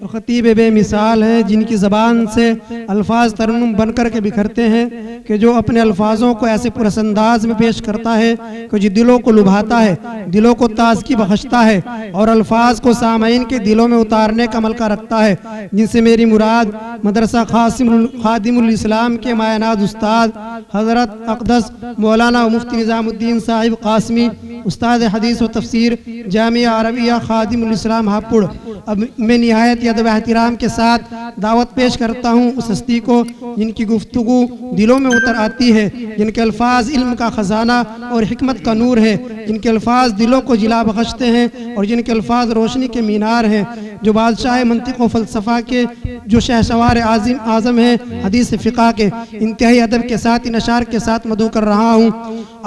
और ख़तीब बेमिसाल हैं, जिनकी ज़बान से अल्फाज तरन्नुम बनकर के बिखरते हैं कि जो अपने अल्फाजों को ऐसे पुरसंदाज में पेश करता है कि जो दिलों को लुभाता है, दिलों को ताज़गी बख्शता है और अल्फाज को सामईन के दिलों में उतारने का मलका रखता है, जिनसे मेरी मुराद मदरसा खादिमुल इस्लाम के मायनाद उस्ताद हज़रत अक़दस मौलाना मुफ्ती निज़ामुद्दीन साहिब क़ासमी उस्ताद हदीस व तफसीर जामिया अरबिया खादिमुल इस्लाम हापुड़। अब मैं निहायत अदब एहतराम के साथ दावत पेश करता हूँ उस हस्ती को जिनकी गुफ्तगू दिलों में उतर आती है, जिनके अल्फाज इल्म का ख़जाना और हिकमत का नूर है, जिनके अल्फाज दिलों को जिला बख्शते हैं और जिनके अल्फाज रोशनी के मीनार हैं, जो बादशाह मंतिक़ व फ़लसफ़ा के जो शहसवार आज़म हैं, हदीस फ़िक़ा के इंतहाई अदब के साथ इन अशार के साथ मदू कर रहा हूँ।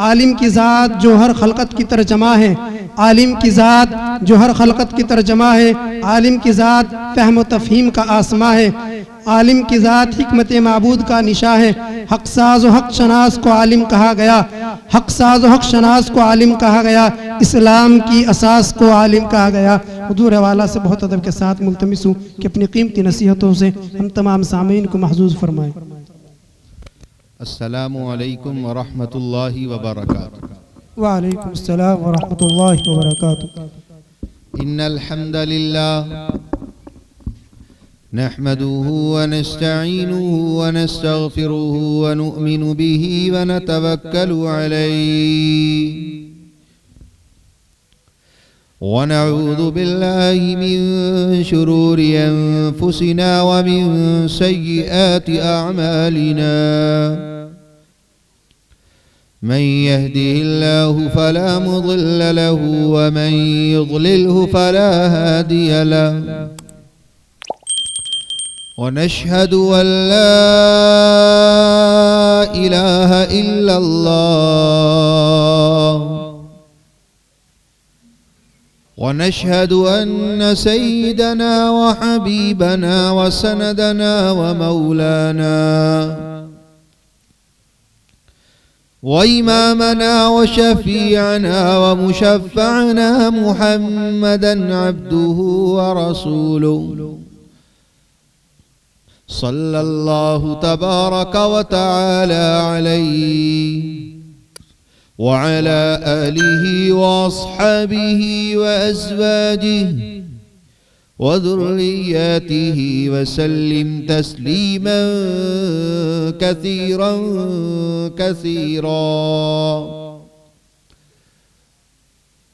आलिम की ज़ात जो हर खलकत की तर्जमा है, आलिम की ज़ात जो हर खलकत की तर्जमा है, आलिम की ज़ात फ़हम व तफ़हीम का आसमा है, आलिम की ज़ात हिकमत माबूद का निशा है। हक साज़ व हक शनास को आलिम कहा गया, हक साज़ व हक शनास को आलिम कहा गया, इस्लाम की असास को आलिम कहा गया। हुज़ूर हवाला से बहुत अदब के साथ मुल्तमिस हूँ कि अपनी कीमती नसीहतों से हम तमाम सामीन को महजूज फरमाएँ। अस्सलामु अलैकुम व रहमतुल्लाहि व बरकातुहू। व अलैकुम अस्सलाम व रहमतुल्लाहि व बरकातुहू। इन्नल हम्दलिल्लाह नहमदुहु व नस्तईनुहु व नस्तगफिरुहु व नुअमिनु बिही व नतवक्कलु अलैहि व नऊज़ु बिल्लाहि मिन शुरूरि अनफुसिना व मिन सय्यिआति अअमालिना। मन यहदिहिल्लाहु फला मुदिल्ल लहु व मन युद्लिल्हु फला हादिय लहु। व नशहदु अन ला इलाहा इल्लल्लाह व नशहदु अन्न सय्यिदना व हबीबना व सनदना व मौलाना व इमामना व शफीअना व मुशफ़अना मुहम्मदन अब्दुहु व रसूलुहु सल्लल्लाहु तबारक व तआला अलैहि व अला आलिहि व अस्हाबिहि व अज़वाजिहि व ज़ुर्रिय्यतिहि व सल्लिम तस्लीमन कसीरन कसीरा।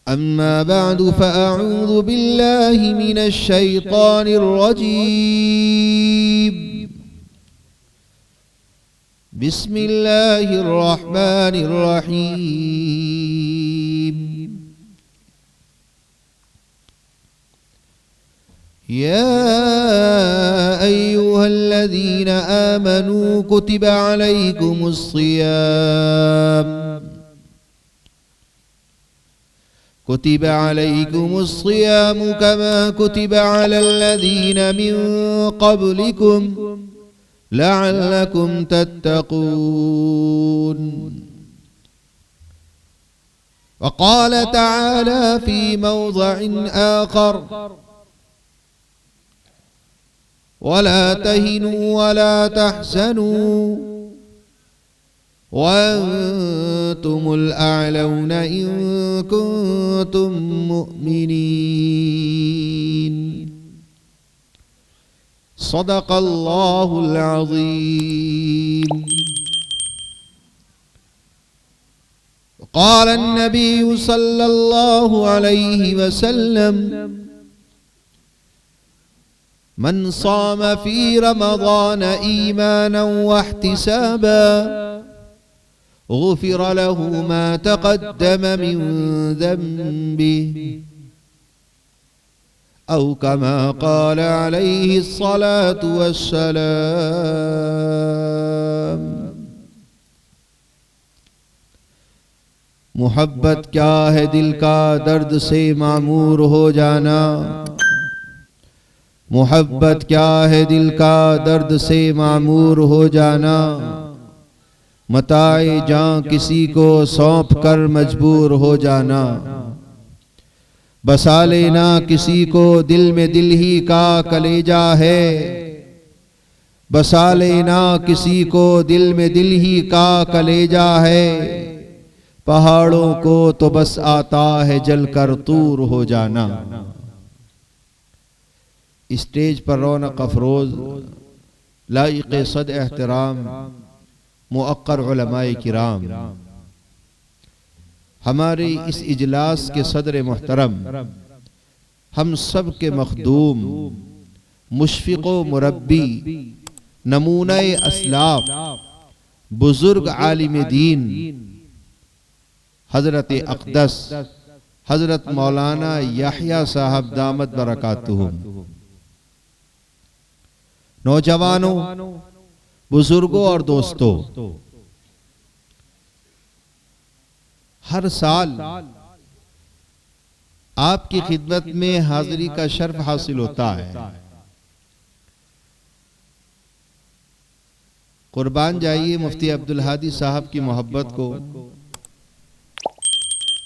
अम्मा बअदु फ़अऊज़ु बिल्लाहि मिनश शैतानिर रजीम। बिस्मिल्लाहिर रहमानिर रहीम। या अय्युहल्लज़ीना आमनू कुतिबा अलैकुमुस्सियाम कुतिब अलैकुमुस्सियाम कमा कुतिब अलल्लज़ीन मिन क़ब्लिकुम लअल्लकुम तत्तक़ून। वक़ाल तआला फ़ी मौज़िइन आख़र वला तहिनू वला तहज़नू वअंतुमुल अअलौना इन कुंतुम मुअमिनीन। सदक़ल्लाहुल अज़ीम। क़ाल अन्नबिय्यु सल्लल्लाहु अलैहि वसल्लम मन साम फ़ी रमज़ान ईमानन वहतिसाबन गुफ़िर लहु मा तक़द्दम मिन ज़ंबिहि औ कमा क़ाल अलैहि अस्सलातु वस्सलाम। मोहब्बत क्या है दिल का दर्द से मामूर हो जाना, मोहब्बत क्या है दिल का दर्द से मामूर हो जाना। मताए जान किसी को सौंप कर मजबूर हो जाना। बसा लेना किसी को दिल में दिल ही का कलेजा है, बसा लेना किसी को दिल में दिल ही का कलेजा है, पहाड़ों को तो बस आता है जलकर तूर हो जाना। स्टेज पर रौनक अफरोज लाइक़ सद एहतराम मुअक्कर उलमाए किराम, हमारे इस इजलास के सदर मोहतरम, हम सब के मखदूम, मुशफ़िक़ो मुरब्बी, नमूने असलाफ, बुजुर्ग आलिम दीन हजरत अक़दस हजरत मौलाना याह्या साहब दामत बरकातुहुम, नौजवानों, बुजुर्गों और दोस्तों, हर साल आपकी खिदमत में हाजिरी का शर्फ हासिल होता है। कुर्बान जाइए मुफ्ती अब्दुल हादी साहब की मोहब्बत को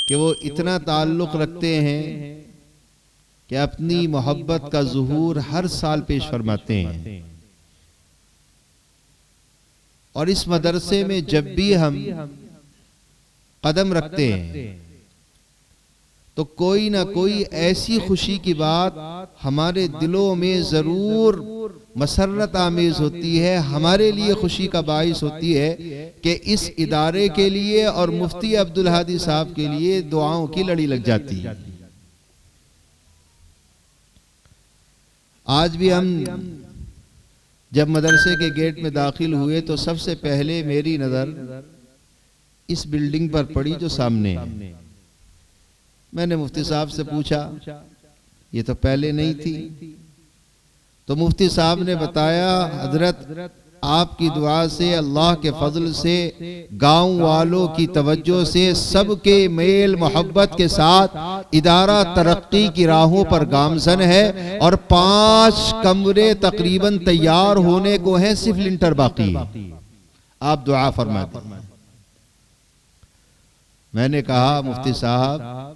कि वो इतना ताल्लुक रखते हैं कि अपनी मोहब्बत का ज़ुहूर हर साल पेश फरमाते हैं। और इस मदरसे में जब भी हम कदम रखते हैं तो कोई ना कोई ऐसी खुशी की बात हमारे दिलों में जरूर मसरत आमेज होती है, हमारे लिए खुशी का बाइस होती है कि इस इदारे के लिए और मुफ्ती अब्दुल हादी साहब के लिए दुआओं की लड़ी लग जाती है। आज भी हम जब मदरसे के गेट में दाखिल हुए तो सबसे पहले मेरी नजर इस बिल्डिंग पर पड़ी जो सामने है। मैंने मुफ्ती साहब से पूछा, ये तो पहले नहीं थी। तो मुफ्ती साहब ने बताया, हजरत आपकी दुआ से, अल्लाह के फजल से, गांव वालों की तवज्जो से, सबके मेल मोहब्बत के साथ इदारा तरक्की की राहों पर गामजन है और 5 कमरे तकरीबन तैयार होने को हैं, सिर्फ लिंटर बाकी है। आप दुआ फरमा दीजिए। मैंने कहा, मुफ्ती साहब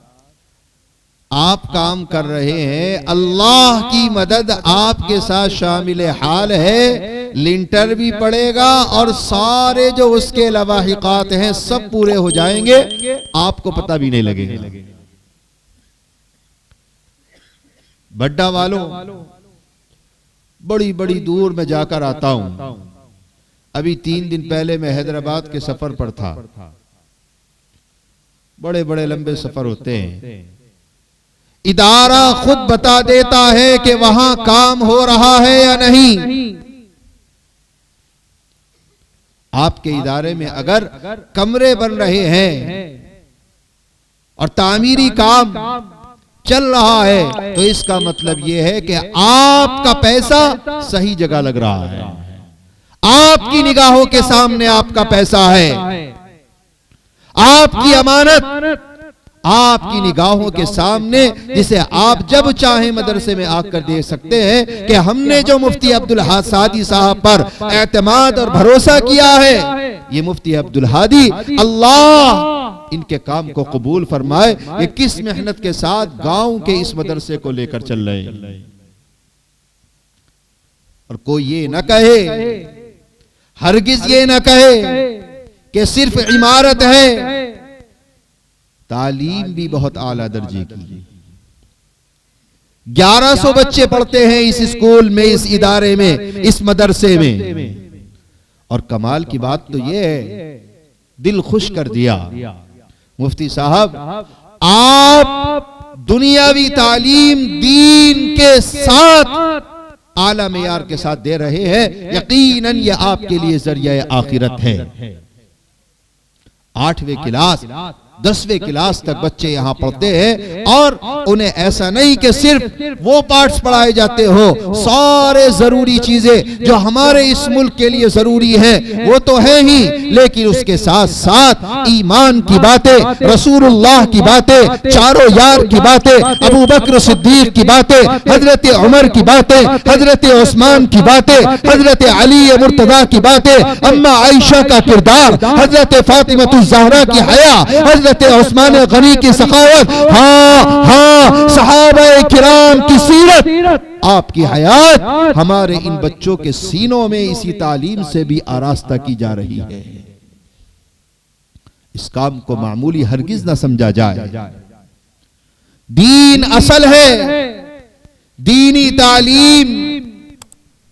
आप काम कर रहे हैं, अल्लाह की मदद आपके साथ शामिल हाल है, लिंटर भी पड़ेगा और सारे जो उसके लवाहिकात हैं सब पूरे हो जाएंगे, आपको पता भी नहीं लगेगा। बड्डा वालों, बड़ी बड़ी दूर में जाकर आता हूं। अभी 3 दिन पहले मैं हैदराबाद के सफर पर था। बड़े बड़े लंबे सफर होते हैं। इदारा खुद बता देता है कि वहां काम हो रहा है या नहीं। आपके इदारे में अगर कमरे बन रहे हैं और तामीरी काम चल रहा है तो इसका मतलब यह है कि आपका पैसा सही जगह लग रहा है, आपकी निगाहों के सामने आपका पैसा है, आपकी अमानत आपकी निगाहों के सामने, जिसे आप जब चाहें मदरसे में आकर दे सकते हैं कि हमने जो मुफ्ती अब्दुल हादी साहब पर एतमाद और भरोसा किया है, ये मुफ्ती अब्दुल हादी, अल्लाह इनके काम को कबूल फरमाए। ये किस मेहनत के साथ गांव के इस मदरसे को लेकर चल रहे हैं। और कोई ये ना कहे, हरगिज ये ना कहे कि सिर्फ इमारत है, तालीम भी बहुत आला दर्जे की। 1100 बच्चे पढ़ते हैं इस स्कूल में, इस इदारे में, इस मदरसे में। और कमाल की बात तो यह है, दिल खुश कर दिया मुफ्ती साहब, आप दुनियावी तालीम दीन के साथ आला मेयार के साथ दे रहे हैं। यकीनन यह आपके लिए जरिया आखिरत है। 8वें क्लास 10वें क्लास तक बच्चे यहाँ पढ़ते हैं और उन्हें ऐसा नहीं कि सिर्फ वो पार्ट्स पढ़ाए जाते हो, सारे जरूरी चीजें जो हमारे इस मुल्क के लिए जरूरी है वो तो है ही, लेकिन उसके साथ साथ ईमान की बातें, रसूलुल्लाह की बातें, चारों यार की बातें, अबू बकर सिद्दीक की बातें, हजरत उमर की बातें, हजरत उस्मान की बातें, हजरत अली मुर्तदा की बातें, अम्मा आयशा का किरदार, हजरत फातिमा ज़हरा की हया, हजरत हजरत उस्मान गनी की सखावत, हाँ हाँ सहाबा किराम की सीरत, आपकी हयात हमारे इन बच्चों के सीनों में इसी तालीम से भी आरास्ता की जा रही है। इस काम को मामूली हरगिज ना समझा जाए। दीन असल है, दीनी तालीम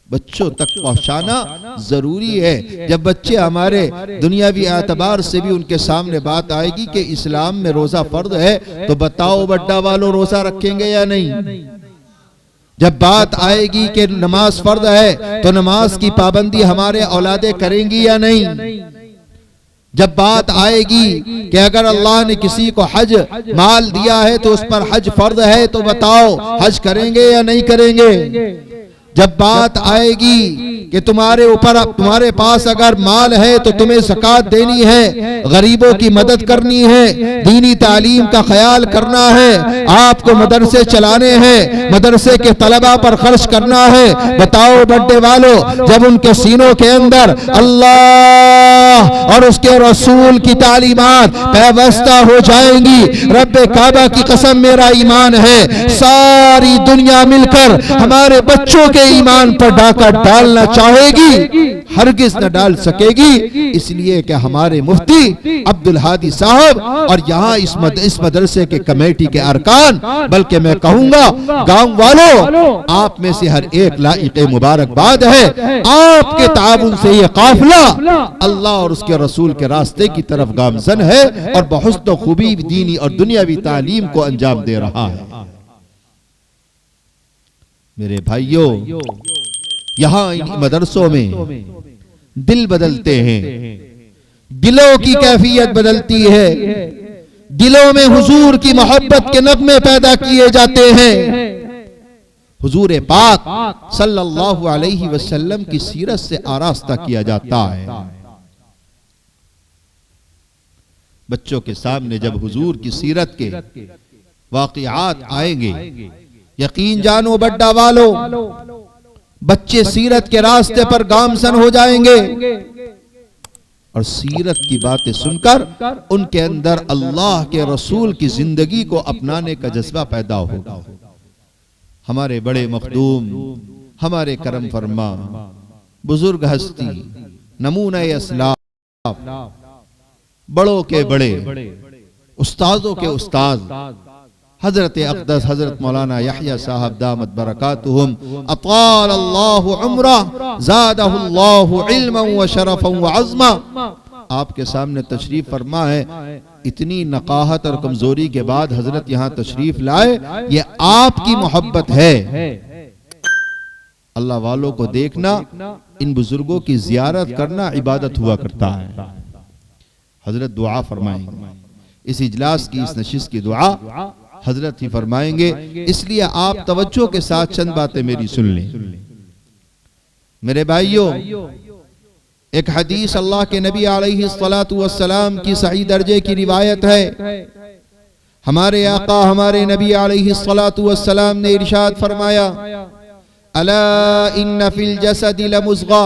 बच्चों तक पहुंचाना जरूरी है। जब बच्चे हमारे दुनियावी एतबार से भी उनके सामने बात आएगी कि इस्लाम में रोजा फर्ज है, तो बताओ बड्डा वालों रोजा रखेंगे या नहीं? जब बात आएगी कि नमाज फर्ज है, तो नमाज की पाबंदी हमारे औलादे करेंगी या नहीं? जब बात आएगी कि अगर अल्लाह ने किसी को हज माल दिया है तो उस पर हज फर्ज है, तो बताओ हज करेंगे या नहीं करेंगे? जब बात आएगी कि तुम्हारे पास अगर माल है तो तुम्हें ज़कात देनी है, गरीबों की मदद करनी है, दीनी तालीम का ख्याल करना है, आपको मदरसे चलाने हैं, मदरसे के तलबा पर खर्च करना है, बताओ बड्डे वालों, जब उनके सीनों के अंदर अल्लाह और उसके रसूल की तालीमात पैवस्ता हो जाएंगी, रब्बे काबा की कसम मेरा ईमान है, सारी दुनिया मिलकर हमारे बच्चों के ईमान पर डाका डालना चाहेगी, हरगिज न डाल सकेगी। इसलिए कि हमारे मुफ्ती अब्दुल हादी साहब और यहाँ इस मदरसे के कमेटी के अरकान, बल्कि मैं कहूंगा गांव वालों, आप में से हर एक लाइक मुबारकबाद है। आपके ताउन से ये काफिला अल्लाह और उसके रसूल के रास्ते की तरफ गामजन है और बहुत खूबी दीनी और दुनियावी तालीम को अंजाम दे रहा है। मेरे भाइयों, यहां इन मदरसों में दिल बदलते हैं, दिलों की कैफियत बदलती है, दिलों में हुजूर की मोहब्बत के नगमे पैदा किए जाते हैं, हुजूर पाक सल्लल्लाहु अलैहि वसल्लम की सीरत से आरास्ता किया जाता है। बच्चों के सामने जब हुजूर की सीरत के वाक़ियात आएंगे, यकीन जानो बड्डा वालों, बच्चे सीरत के रास्ते पर गामसन हो जाएंगे और सीरत की बातें सुनकर उनके अंदर अल्लाह के रसूल की जिंदगी को अपनाने का जज्बा पैदा होगा। हमारे बड़े मखदूम, हमारे करम फरमा बुजुर्ग हस्ती, नमूना इस्लाम, बड़ों के बड़े, उस्तादों के उस्ताद हजरत अक़दस हजरत मौलाना यहया साहब दामत बरकातुहुम अताल अल्लाहु उम्रा ज़ादहु अल्लाहु इल्मन व शरफन व अज़्मा, आपके सामने तशरीफ फरमा है। इतनी नकाहत और कमजोरी के बाद हजरत यहाँ तशरीफ लाए, ये आपकी मोहब्बत है। अल्लाह वालों को देखना, इन बुजुर्गों की जियारत करना इबादत हुआ करता है। हजरत दुआ फरमाएंगे, इस इजलास की, इस नशिस्त की दुआ हजरत ही फरमाएंगे, इसलिए आप तवज्जो के साथ चंद बातें मेरी सुन लें। मेरे भाइयों, एक हदीस अल्लाह के नबी अलैहिस्सलातु वस्सलाम की सही दर्जे की रिवायत है। हमारे आका हमारे नबी अलैहिस्सलातु वस्सलाम ने इरशाद फरमाया, अला इन्न फिल जसदि लमुज़गा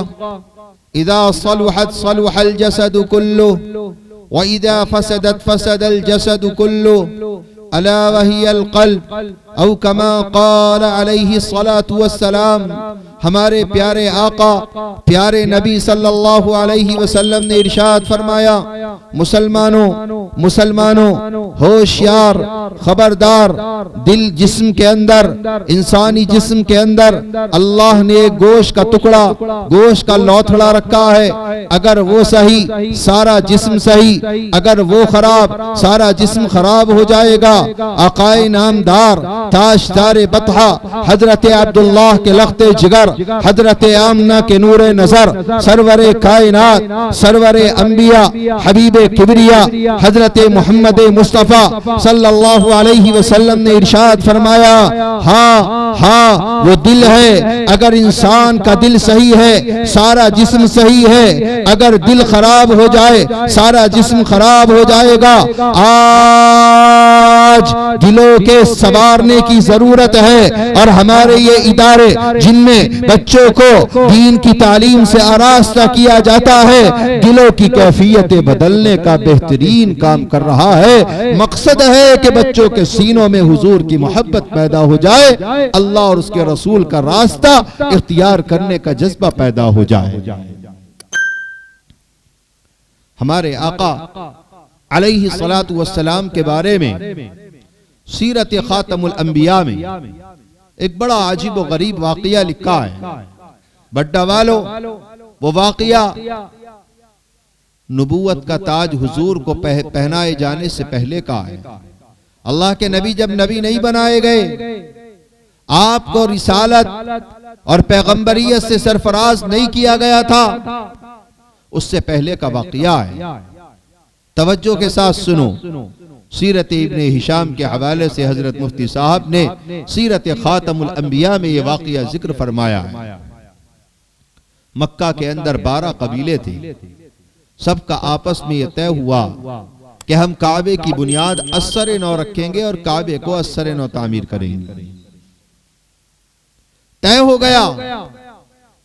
इज़ा सलुहत सलुहल जसदु कुल्लुहु व इज़ा फसदत फसदल जसदु कुल्लुहु अला वहियल क़ल्ब औ कमा क़ाल अलैहिस्सलातु वस्सलाम। हमारे प्यारे आका प्यारे नबी सल्लल्लाहु अलैहि वसल्लम ने इरशाद फरमाया, मुसलमानों मुसलमानों होशियार, खबरदार, दिल जिस्म के अंदर, इंसानी जिस्म के अंदर अल्लाह ने एक गोश्त का टुकड़ा, गोश्त का लौथड़ा रखा है। अगर वो सही सारा जिस्म सही, अगर वो खराब सारा जिस्म खराब हो जाएगा। आकाए नामदार ताजदारे बतहा हजरत अब्दुल्लाह के लख्ते जिगर, हजरत आमना के नूरे नजर, सरवरे कायनात, सरवरे अंबिया, हबीबे किबरिया हजरत मोहम्मद मुस्तफ़ा सल्लल्लाहु अलैहि वसल्लम ने इरशाद फरमाया, हाँ हाँ वो दिल है, अगर इंसान का दिल सही है सारा जिस्म सही है, अगर दिल खराब हो जाए सारा जिस्म खराब हो जाएगा। आज दिलों के सवारने सुधारने की जरूरत है। और हमारे ये इदारे जिनमें बच्चों को दीन की तालीम से आरास्ता किया जाता है, दिलों की कैफियतें बदलने का बेहतरीन काम कर रहा है। मकसद है कि बच्चों के सीनों में हुजूर की मोहब्बत पैदा हो जाए, अल्लाह और उसके रसूल का रास्ता इख्तियार करने का जज्बा पैदा हो जाए। हमारे आका अलैहि सलातु वस्सलाम के बारे में सीरत खातमुल अंबिया में एक बड़ा अजीब व गरीब वाकया लिखा है। बड्डा वालों, वो वाकया नबूवत का ताज हुजूर को पहनाए जाने से पहले का है। अल्लाह के नबी जब नबी नहीं बनाए गए, आपको रिसालत और पैगंबरियत से सरफराज नहीं किया गया था, उससे पहले का वाकया है। तवज्जो के साथ सुनो। सीरत इब्ने हिशाम के हवाले से हजरत मुफ्ती साहब ने सीरत खातमुल अंबिया में यह वाकया जिक्र फरमाया है। मक्का के अंदर 12 कबीले थे। सबका आपस में यह तय हुआ कि हम काबे की बुनियाद अस्सर नौ रखेंगे और काबे को अस्सर नौ तामीर करेंगे। तय हो गया।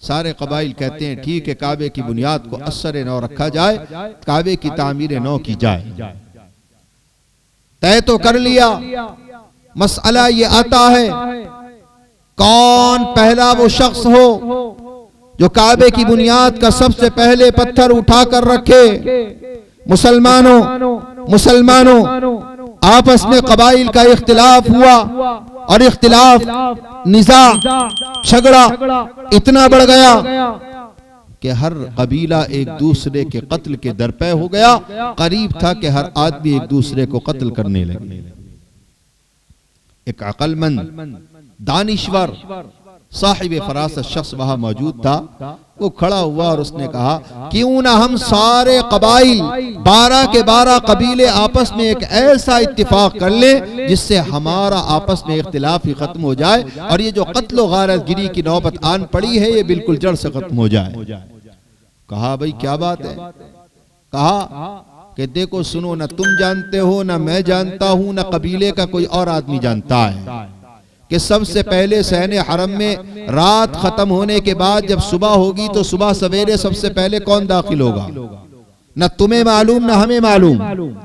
सारे कबाइल कहते हैं ठीक है, काबे की बुनियाद को अस्सर नौ रखा जाए, काबे की तामीर नौ की जाए। तय तो कर लिया। मसला ये आता है, कौन पहला वो शख्स हो जो काबे की बुनियाद का सबसे पहले पत्थर उठाकर रखे। मुसलमानों आपस में कबाइल का इख्तिलाफ हुआ और इख्तिलाफ, निज़ा, झगड़ा इतना बढ़ गया कि हर कबीला एक दूसरे के कत्ल के दरपे हो गया। करीब था कि हर आदमी एक दूसरे को कत्ल करने लगे। एक अक्लमंद, दानिश्वर, साहिब फरासत शख्स वहां मौजूद था। वो खड़ा हुआ और उसने कहा, क्यों ना हम सारे कबाइल 12 के 12 कबीले आपस में एक ऐसा इत्तिफाक कर ले जिससे हमारा आपस में इख्तिलाफ ही खत्म हो जाए और ये जो कत्ल व गारतगिरी की नौबत आन पड़ी है ये बिल्कुल जड़ से खत्म हो जाए। कहा भाई क्या बात है? कहा कि देखो सुनो, ना तुम जानते हो, ना मैं जानता हूं, ना कबीले का कोई और आदमी जानता है कि सबसे पहले सहने हरम में रात खत्म होने के बाद जब सुबह होगी तो सुबह सवेरे सबसे पहले कौन दाखिल होगा, न तुम्हें मालूम न हमें मालूम।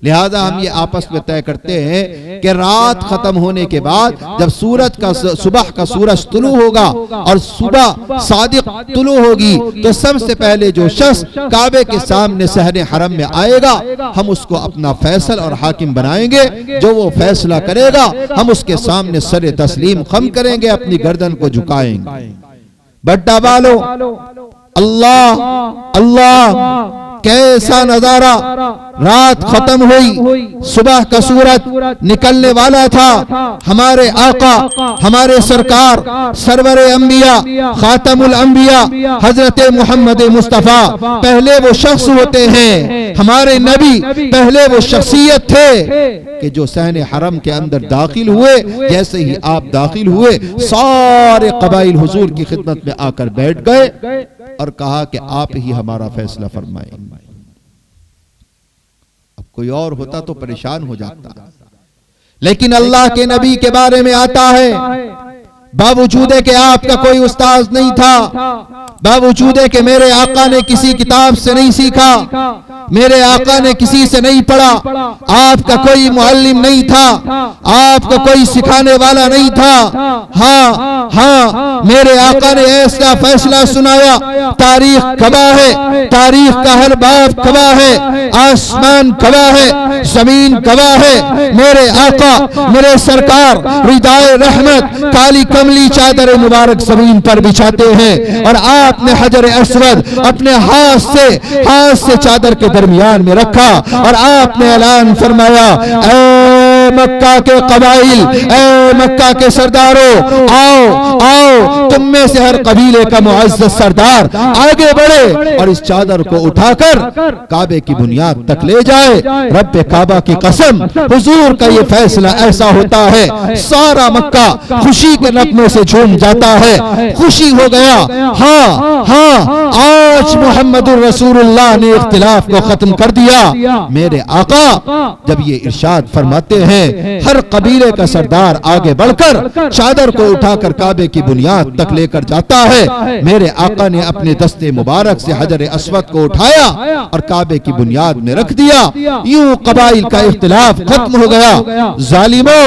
लिहाजा हम ये आपस में तय करते हैं कि रात खत्म होने के बाद जब सुबह का सूरज तुलू होगा और सुबह सादिक तुलू होगी तो सबसे पहले जो शख्स काबे के सामने सहने हरम में आएगा हम उसको अपना फैसल और हाकिम बनाएंगे। जो वो फैसला करेगा हम उसके सामने सरे तस्लीम खम करेंगे, अपनी गर्दन को झुकाएंगे। बड्डा वालों, अल्लाह अल्लाह, कैसा नजारा। रात खत्म हुई, सुबह का सूरज निकलने वाला था। हमारे आका, हमारे सरकार, सरवर अंबिया, खातमुल अंबिया हजरत मोहम्मद मुस्तफा पहले वो शख्स होते हैं, हमारे नबी पहले वो शख्सियत थे कि जो सहने हरम के अंदर दाखिल हुए। जैसे ही आप दाखिल हुए सारे कबाइल हुजूर की खिदमत में आकर बैठ गए और कहा कि आप ही हमारा फैसला फरमाएं। अब कोई और होता तो परेशान हो जाता, लेकिन अल्लाह के नबी के बारे में आता है, बावजूद के आपका कोई उस्ताद नहीं था, बावजूद के मेरे आका ने किसी किताब से नहीं सीखा, मेरे आका ने किसी से नहीं पढ़ा, आपका कोई मुअल्लिम नहीं था, आपका कोई सिखाने वाला नहीं था। हाँ हाँ, मेरे आका ने ऐसा फैसला सुनाया। तारीख गवाह है, तारीख का हर बाप गवाह है, आसमान गवाह है, जमीन गवाह है। मेरे आका, मेरे सरकार रिदाए रहमत काली कमली चादर मुबारक जमीन पर बिछाते हैं और आपने हजर अस्वद अपने हाथ से चादर के दरमियान में रखा और आपने ऐलान फरमाया, ऐ मक्का के कबाइल, ऐ मक्का के सरदारों, आओ आओ, तुम में से हर कबीले का मुअज्जज सरदार आगे बढ़े और इस चादर को उठाकर काबे की बुनियाद तक ले जाए। रब्बे काबा की कसम, हुजूर का ये फैसला ऐसा होता है सारा मक्का खुशी के नगमे से झूम जाता है, खुशी हो गया। हाँ हाँ, आज मुहम्मदुर रसूलुल्लाह ने इख्तिलाफ को खत्म कर दिया। मेरे आका जब ये इरशाद फरमाते हैं हैं, हर कबीले का सरदार आगे बढ़कर चादर को उठाकर काबे की बुनियाद तक लेकर जाता है। मेरे आका ने अपने दस्ते मुबारक से हजर अस्वद को उठाया और काबे की बुनियाद में रख दिया। यूं कबाइल का इख्तिलाफ खत्म हो गया। जालिमों,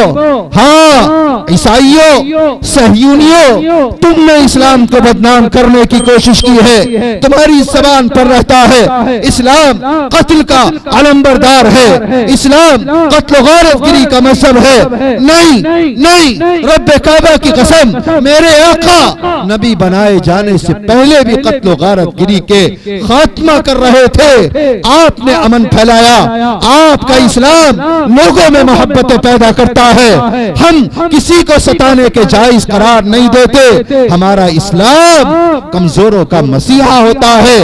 हाँ ईसाइयों, सहयूनियों, तुमने इस्लाम को बदनाम करने की कोशिश की है। तुम्हारी ज़बान पर रहता है इस्लाम कत्ल का अलंबरदार है, इस्लाम कत्ल गारतगिरी का मजहब है। नहीं नहीं, रब्बे काबा की कसम, मेरे आका नबी बनाए जाने से पहले भी कत्ल गारतगिरी के खात्मा कर रहे थे। आपने अमन फैलाया। आपका इस्लाम लोगों में मोहब्बतें पैदा करता है। हम किसी को सताने के जायज करार नहीं देते। हमारा इस्लाम कमजोरों का मसीहा होता है।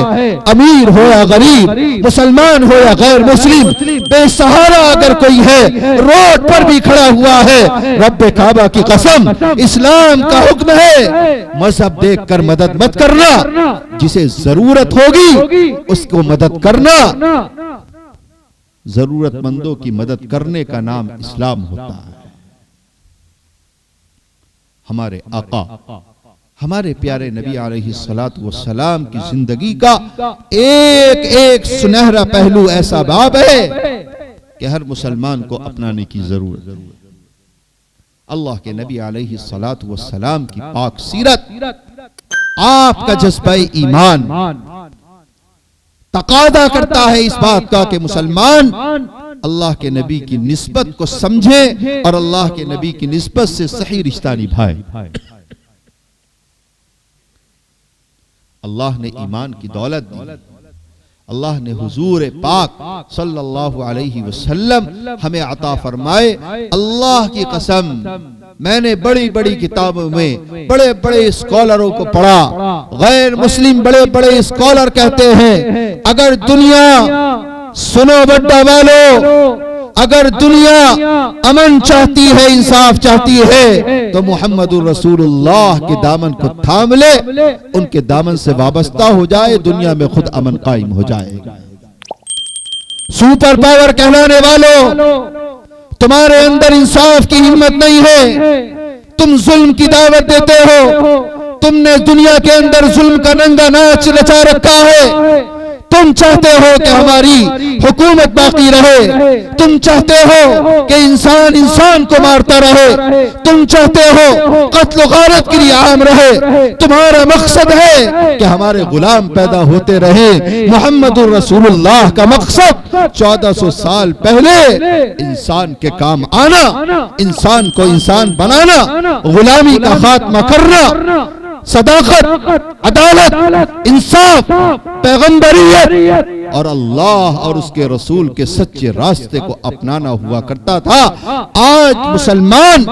अमीर हो या गरीब, मुसलमान हो या गैर मुस्लिम, बेसहारा अगर कोई है, रोड पर भी खड़ा हुआ है, रब्बे काबा की कसम, इस्लाम का हुक्म है मजहब देखकर मदद मत करना। जिसे जरूरत होगी उसको मदद करना। जरूरतमंदों की मदद करने का नाम इस्लाम होता है। हमारे आका, हमारे प्यारे नबी अलैहिस्सलातु वस्सलाम की जिंदगी का एक एक सुनहरा पहलू ऐसा बाब है कि हर मुसलमान को अपनाने की जरूरत है। अल्लाह के नबी अलैहिस्सलातु वस्सलाम की पाक सीरत, आपका जज्बा ईमान तकादा करता है इस बात का कि मुसलमान अल्लाह के नबी की निस्बत को समझे और अल्लाह के नबी की निस्बत से सही रिश्ता निभाए। अल्लाह ने ईमान की दौलत दी। अल्लाह ने हुजूर पाक सल्लल्लाहु अलैहि वसल्लम हमें अता फरमाए। अल्लाह की कसम, मैंने बड़ी बड़ी किताबों में बड़े बड़े स्कॉलरों को पढ़ा। गैर मुस्लिम बड़े बड़े स्कॉलर कहते हैं, अगर दुनिया, सुनो बड्डा वालों, अगर दुनिया अमन चाहती है, इंसाफ चाहती है, तो मुहम्मदुर रसूलुल्लाह के दामन को थाम ले, उनके दामन से वाबस्ता हो जाए, दुनिया में खुद अमन कायम हो जाएगा। सुपर पावर कहलाने वालों, तुम्हारे अंदर इंसाफ की हिम्मत नहीं है, तुम जुल्म की दावत देते हो। तुमने दुनिया के अंदर जुल्म का नंगा नाच रचा रखा है। तुम चाहते हो कि हमारी हुकूमत बाकी रहे। तुम चाहते हो कि इंसान इंसान को मारता रहे। तुम चाहते हो कत्ल गारतगिरी आम रहे। तुम्हारा मकसद है कि हमारे गुलाम पैदा होते रहे। मुहम्मदुर रसूलुल्लाह का मकसद 1400 साल पहले इंसान के काम आना, इंसान को इंसान बनाना, गुलामी का खात्मा करना, सदाकत, अदालत, इंसाफ, पैगंबरियत और अल्लाह और उसके रसूल के सच्चे रास्ते को अपनाना हुआ करता था। आज मुसलमान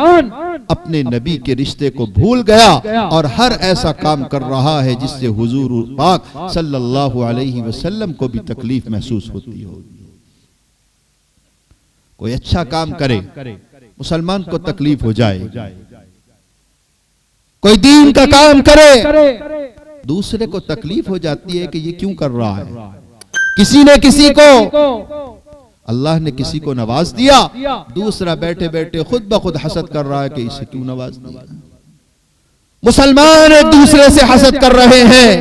अपने नबी के रिश्ते को भूल गया और हर ऐसा काम कर रहा है जिससे हुजूर पाक सल्लल्लाहु अलैहि वसल्लम को भी तकलीफ महसूस होती हो। कोई अच्छा काम करे, मुसलमान को तकलीफ हो जाए। कोई दीन का काम करे, दूसरे को तकलीफ हो जाती है कि ये क्यों कर रहा है। किसी ने किसी को, अल्लाह ने किसी को नवाज दिया, दूसरा बैठे बैठे खुद ब खुद हसद कर रहा है कि इसे क्यों नवाज दिया। मुसलमान एक दूसरे से हसद कर रहे हैं,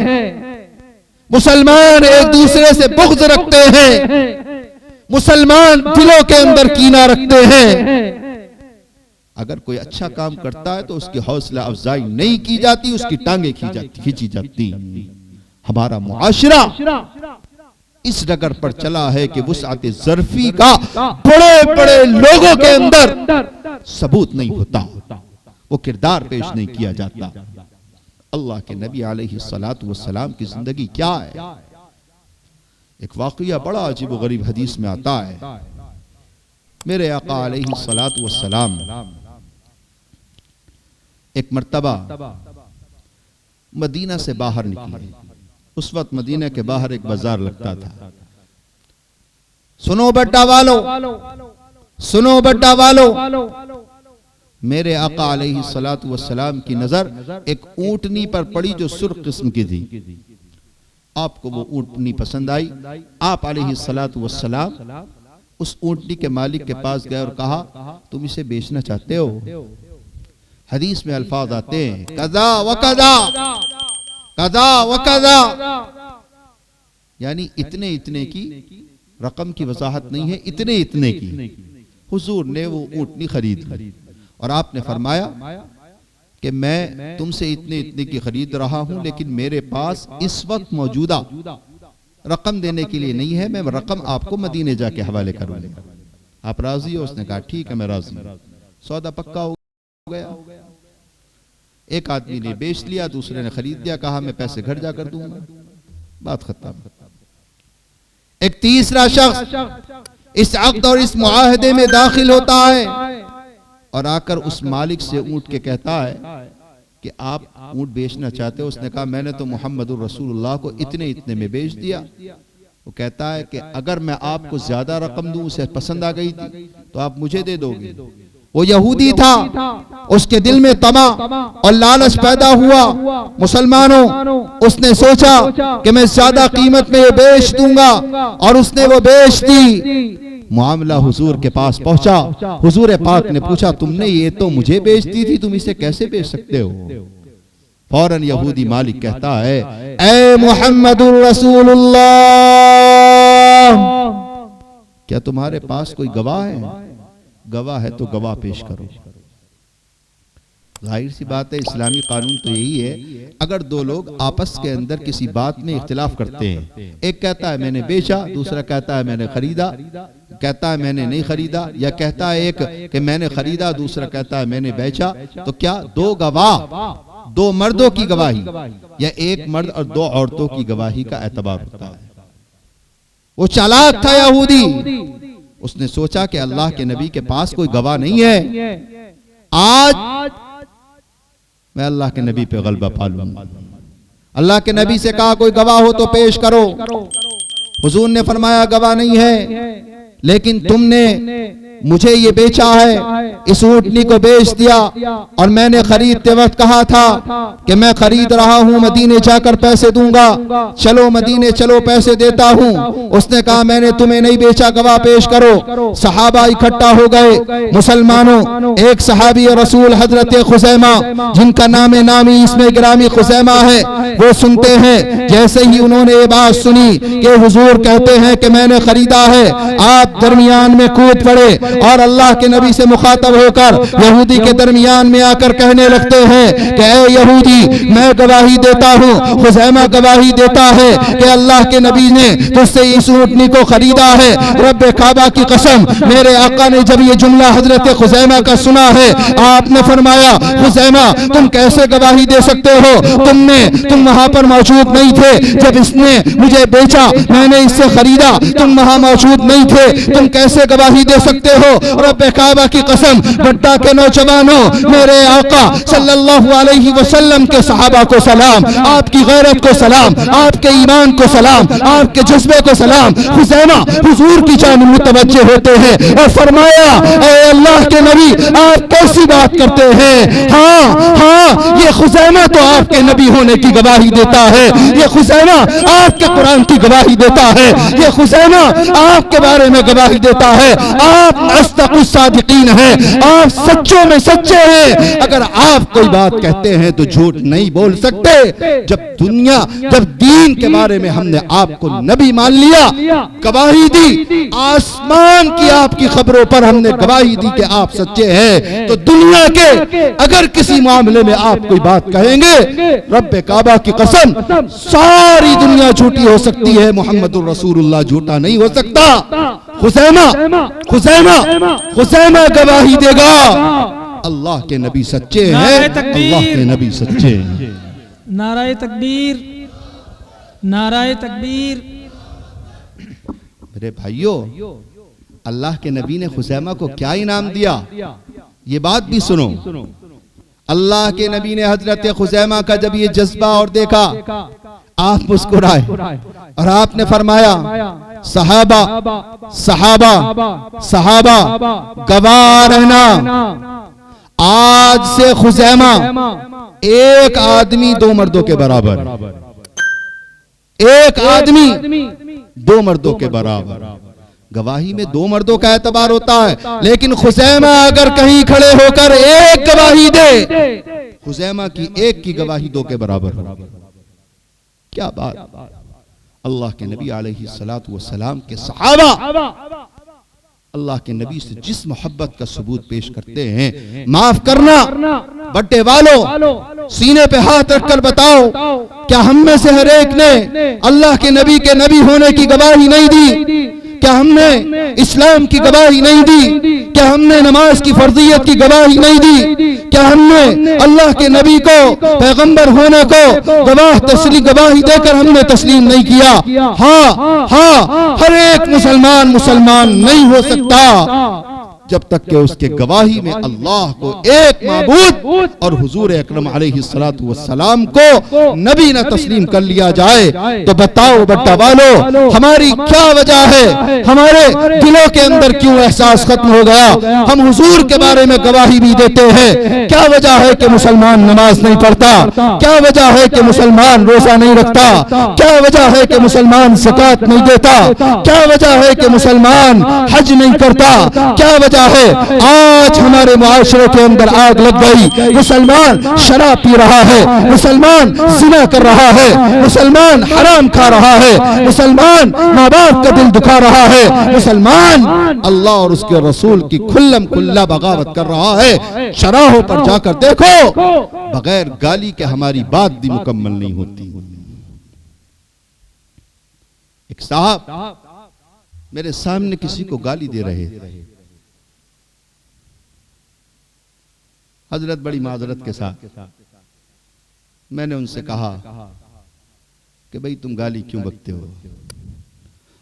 मुसलमान एक दूसरे से बुग़्ज़ रखते हैं, मुसलमान दिलों के अंदर कीना रखते हैं। अगर कोई अच्छा काम करता है तो उसकी हौसला अफजाई नहीं की जाती, उसकी टांगे खींची जाती। हमारा मुआशरा इस डगर पर चला है कि वुसअत ज़र्फी का बड़े बड़े लोगों के अंदर सबूत नहीं होता, वो किरदार पेश नहीं किया जाता। अल्लाह के नबी अलैहिस्सलातु वस्सलाम की जिंदगी क्या है। एक वाक़या बड़ा अजीब व गरीब हदीस में आता है। मेरे आका अलैहिस्सलातु वस्सलाम एक मर्तबा मदीना से बाहर निकले। उस वक्त मदीना के बाहर एक बाजार लगता था। सुनो बड्डा वालों, सुनो बड्डा वालों, मेरे आका अलैहिस्सलातु वस्सलाम की नजर एक ऊंटनी पर पड़ी जो सुर्ख किस्म की थी। आपको वो ऊंटनी पसंद आई। आप अलैहिस्सलातु वस्सलाम उस ऊंटनी के मालिक के पास गए और कहा तुम इसे बेचना चाहते हो? हदीस में अल्फाज आते हैं कदा व कदा, कदा व कदा, यानी इतने इतने की रकम की वजाहत नहीं है, इतने इतने की। हुजूर ने वो ऊंटनी खरीद ली और आपने फरमाया कि मैं तुमसे इतने इतने की खरीद रहा हूं, लेकिन मेरे पास इस वक्त मौजूदा रकम देने के लिए नहीं है, मैं रकम आपको मदीने जाके हवाले करूंगा। आप राजी हो? उसने कहा ठीक है मैं राजी। सौदा पक्का हो गया। एक आदमी ने बेच लिया, दूसरे ने खरीद लिया, कहा मैं पैसे घर जाकर दूंगा, बात खत्म। एक तीसरा शख्स इस अक़्द और इस मुआहदे में दाखिल होता है और आकर उस मालिक से ऊंट के कहता है कि आप ऊंट बेचना चाहते हो? उसने कहा मैंने तो मुहम्मदुर रसूलुल्लाह को इतने इतने में बेच दिया। वो कहता है कि अगर मैं आपको ज्यादा रकम दूं, उसे पसंद आ गई थी तो आप मुझे दे दोगे। वो यहूदी था, उसके दिल में तमा और लालच पैदा हुआ। मुसलमानों, उसने सोचा कि मैं ज्यादा कीमत में ये बेच दूंगा और उसने वो बेच दी। मामला हुजूर के पास पहुंचा। हुजूर पाक ने पूछा तुमने ये तो मुझे बेच दी थी, तुम इसे कैसे बेच सकते हो? फौरन यहूदी मालिक कहता है ए मुहम्मदुर रसूलुल्लाह, क्या तुम्हारे पास कोई गवाह है? गवाह है तो गवाह पेश करो। जाहिर सी बात है, इस्लामी कानून तो यही है, अगर दो लोग आपस के अंदर किसी बात में इख्तिलाफ करते हैं, एक कहता है मैंने बेचा, दूसरा कहता है मैंने खरीदा, कहता है मैंने नहीं खरीदा, या कहता है एक कि मैंने खरीदा, दूसरा कहता है मैंने बेचा, तो क्या दो गवाह, दो मर्दों की गवाही या एक मर्द और दो औरतों की गवाही का एतबार होता है? वो चालाक था यहूदी, उसने सोचा कि अल्लाह के नबी के पास कोई गवाह नहीं है, आज मैं अल्लाह के नबी पे गलबा पा लूंगा। अल्लाह के नबी से कहा कोई गवाह हो तो पेश करो। हुजूर ने फरमाया गवाह नहीं है, लेकिन तुमने मुझे ये बेचा है, इस ऊंटनी को बेच दिया और मैंने खरीदते वक्त कहा था कि मैं खरीद रहा हूं, मदीने जाकर पैसे दूंगा, चलो मदीने चलो पैसे देता हूं। उसने कहा मैंने तुम्हें नहीं बेचा, गवाह पेश करो। सहाबा इकट्ठा हो गए। मुसलमानों, एक सहाबी रसूल हजरत खुज़ैमा, जिनका नाम नामी इसमें गिरामी खुज़ैमा है, वो सुनते हैं। जैसे ही उन्होंने ये बात सुनी कि हुजूर कहते हैं कि मैंने खरीदा है, आप दरमियान में कूद पड़े और अल्लाह के नबी से मुखातब होकर यहूदी के दरमियान में आकर कहने लगते हैं कि ए यहूदी, मैं गवाही देता हूँ, खुज़ैमा गवाही देता है कि अल्लाह के नबी ने तुझसे इस ऊंटनी को खरीदा है। रब्बे काबा की कसम, मेरे आका ने जब ये जुमला हजरत खुज़ैमा का सुना है, आपने फरमाया खुज़ैमा तुम कैसे गवाही दे सकते हो? तुम वहां पर मौजूद नहीं थे जब इसने मुझे बेचा, मैंने इससे खरीदा, तुम वहां मौजूद नहीं थे, तुम कैसे गवाही दे सकते हो? रब्बे काबा की कसम, बड्डा के नौजवानों, मेरे आका सल्लल्लाहु अलैहि वसल्लम के सहाबा को सलाम, आपकी गैरत को सलाम, आपके ईमान को सलाम, आपके जज्बे को सलाम। खुज़ैमा हुजूर की जानिब मुतवज्जे होते हैं और फरमाया ए अल्लाह के नबी, आप कैसी बात करते हैं? हाँ, ये खुज़ैमा तो आपके नबी होने की गवाही देता है, ये खुज़ैमा आपके कुरान की गवाही देता है, ये खुज़ैमा आपके बारे में गवाही देता है। आप अस्दक़ुस सादिक़ीन हैं, आप सच्चों में सच्चे हैं। अगर आप कोई बात कहते हैं तो झूठ नहीं बोल सकते। जब दीन के बारे में हमने आपको नबी मान लिया, गवाही दी, आसमान की आपकी खबरों पर हमने गवाही दी कि आप सच्चे हैं, तो दुनिया के अगर किसी मामले में आप कोई बात कहेंगे, रब्बे काबा की कसम, सारी दुनिया झूठी हो सकती है, मुहम्मदुर रसूलुल्लाह झूठा नहीं हो सकता। खुज़ैमा गवाही देगा, अल्लाह के नबी सच्चे हैं, अल्लाह के नबी सच्चे हैं। नाराए तकबीर, नाराए तकबीर। मेरे भाइयों, अल्लाह के नबी ने खुज़ैमा को क्या इनाम दिया, ये बात भी सुनो। अल्लाह के नबी ने हजरत खुज़ैमा का जब ये जज्बा और देखा, आप मुस्कुराए और आपने फरमाया सहाबा सहाबा सहाबा गवाह रहना, आज से खुज़ैमा एक आदमी दो मर्दों के बराबर, एक आदमी दो मर्दों के बराबर। गवाही में 2 मर्दों का एतबार होता है, लेकिन खुजैमा अगर कहीं खड़े होकर एक गवाही दे, खुजैमा की एक की गवाही 2 के बराबर हो। क्या बात! अल्लाह के नबी अलैहिस्सलातु वस्सलाम के सहाबा अल्लाह के नबी से जिस मोहब्बत का सबूत पेश करते हैं, माफ करना बट्टे वालों, सीने पे हाथ रखकर बताओ, क्या हम में से हर एक ने अल्लाह के नबी होने की गवाही नहीं दी? क्या हमने इस्लाम की गवाही नहीं दी? क्या हमने नमाज की फर्जियत की गवाही नहीं दी? क्या हमने अल्लाह के नबी को पैगंबर होने को गवाही देकर हमने तस्लीम नहीं किया? हाँ, हर एक मुसलमान नहीं हो सकता जब तक कि उसके गवाही में अल्लाह को एक माबूद और हुजूर अकरम अलैहिस्सलातु वस्सलाम को नबी न तस्लीम कर लिया जाए। तो बताओ बट्टा वालों, हमारी क्या वजह है? हमारे दिलों के अंदर क्यों एहसास खत्म हो गया? हम हुजूर के बारे में गवाही भी देते हैं, क्या वजह है कि मुसलमान नमाज नहीं पढ़ता? क्या वजह है कि मुसलमान रोजा नहीं रखता? क्या वजह है कि मुसलमान ज़कात नहीं देता? क्या वजह है कि मुसलमान हज नहीं करता? क्या वजह है? आज हमारे मुआशरे के अंदर आग लग गई। मुसलमान शराब पी रहा है, मुसलमान जिना कर रहा है, मुसलमान हराम खा रहा है, मुसलमान माँ बाप का दिल दुखा रहा है, मुसलमान अल्लाह और उसके रसूल की खुल्लम खुल्ला बगावत कर रहा है। शराहों पर जाकर देखो, बगैर गाली के हमारी बात भी मुकम्मल नहीं होती। एक साहब मेरे सामने किसी को गाली दे रहे थे। हजरत बड़ी माजरत के साथ मैंने उनसे कहा कि भाई तुम गाली क्यों बकते हो?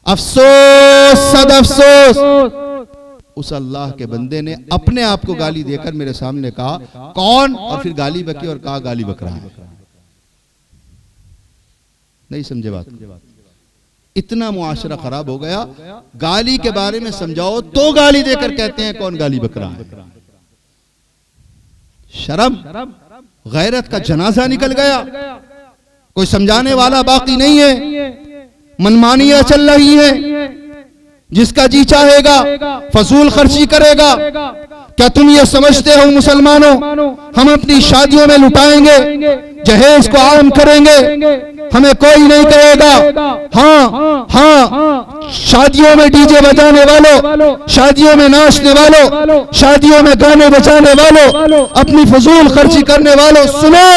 अफसोस, सद अफसोस, उस अल्लाह के बंदे ने अपने आप को गाली देकर मेरे सामने कहा कौन, और फिर गाली बकी और कहा गाली बक रहा है। नहीं समझे बात? इतना मुआशरा खराब हो गया। गाली के बारे में समझाओ तो गाली देकर कहते हैं कौन गाली बक रहा है। शर्म, गैरत का जनाजा निकल गया। कोई समझाने वाला बाकी नहीं है। मनमानियां चल रही हैं, जिसका जी चाहेगा फजूल खर्ची करेगा। क्या तुम ये समझते हो मुसलमानों, हम अपनी शादियों में लुटाएंगे, जहेज को आम करेंगे, हमें कोई नहीं कहेगा? हाँ, शादियों में डीजे बजाने वालों, शादियों में नाचने वालों, शादियों में गाने बजाने वालों, अपनी फजूल खर्ची करने वालों, सुनो,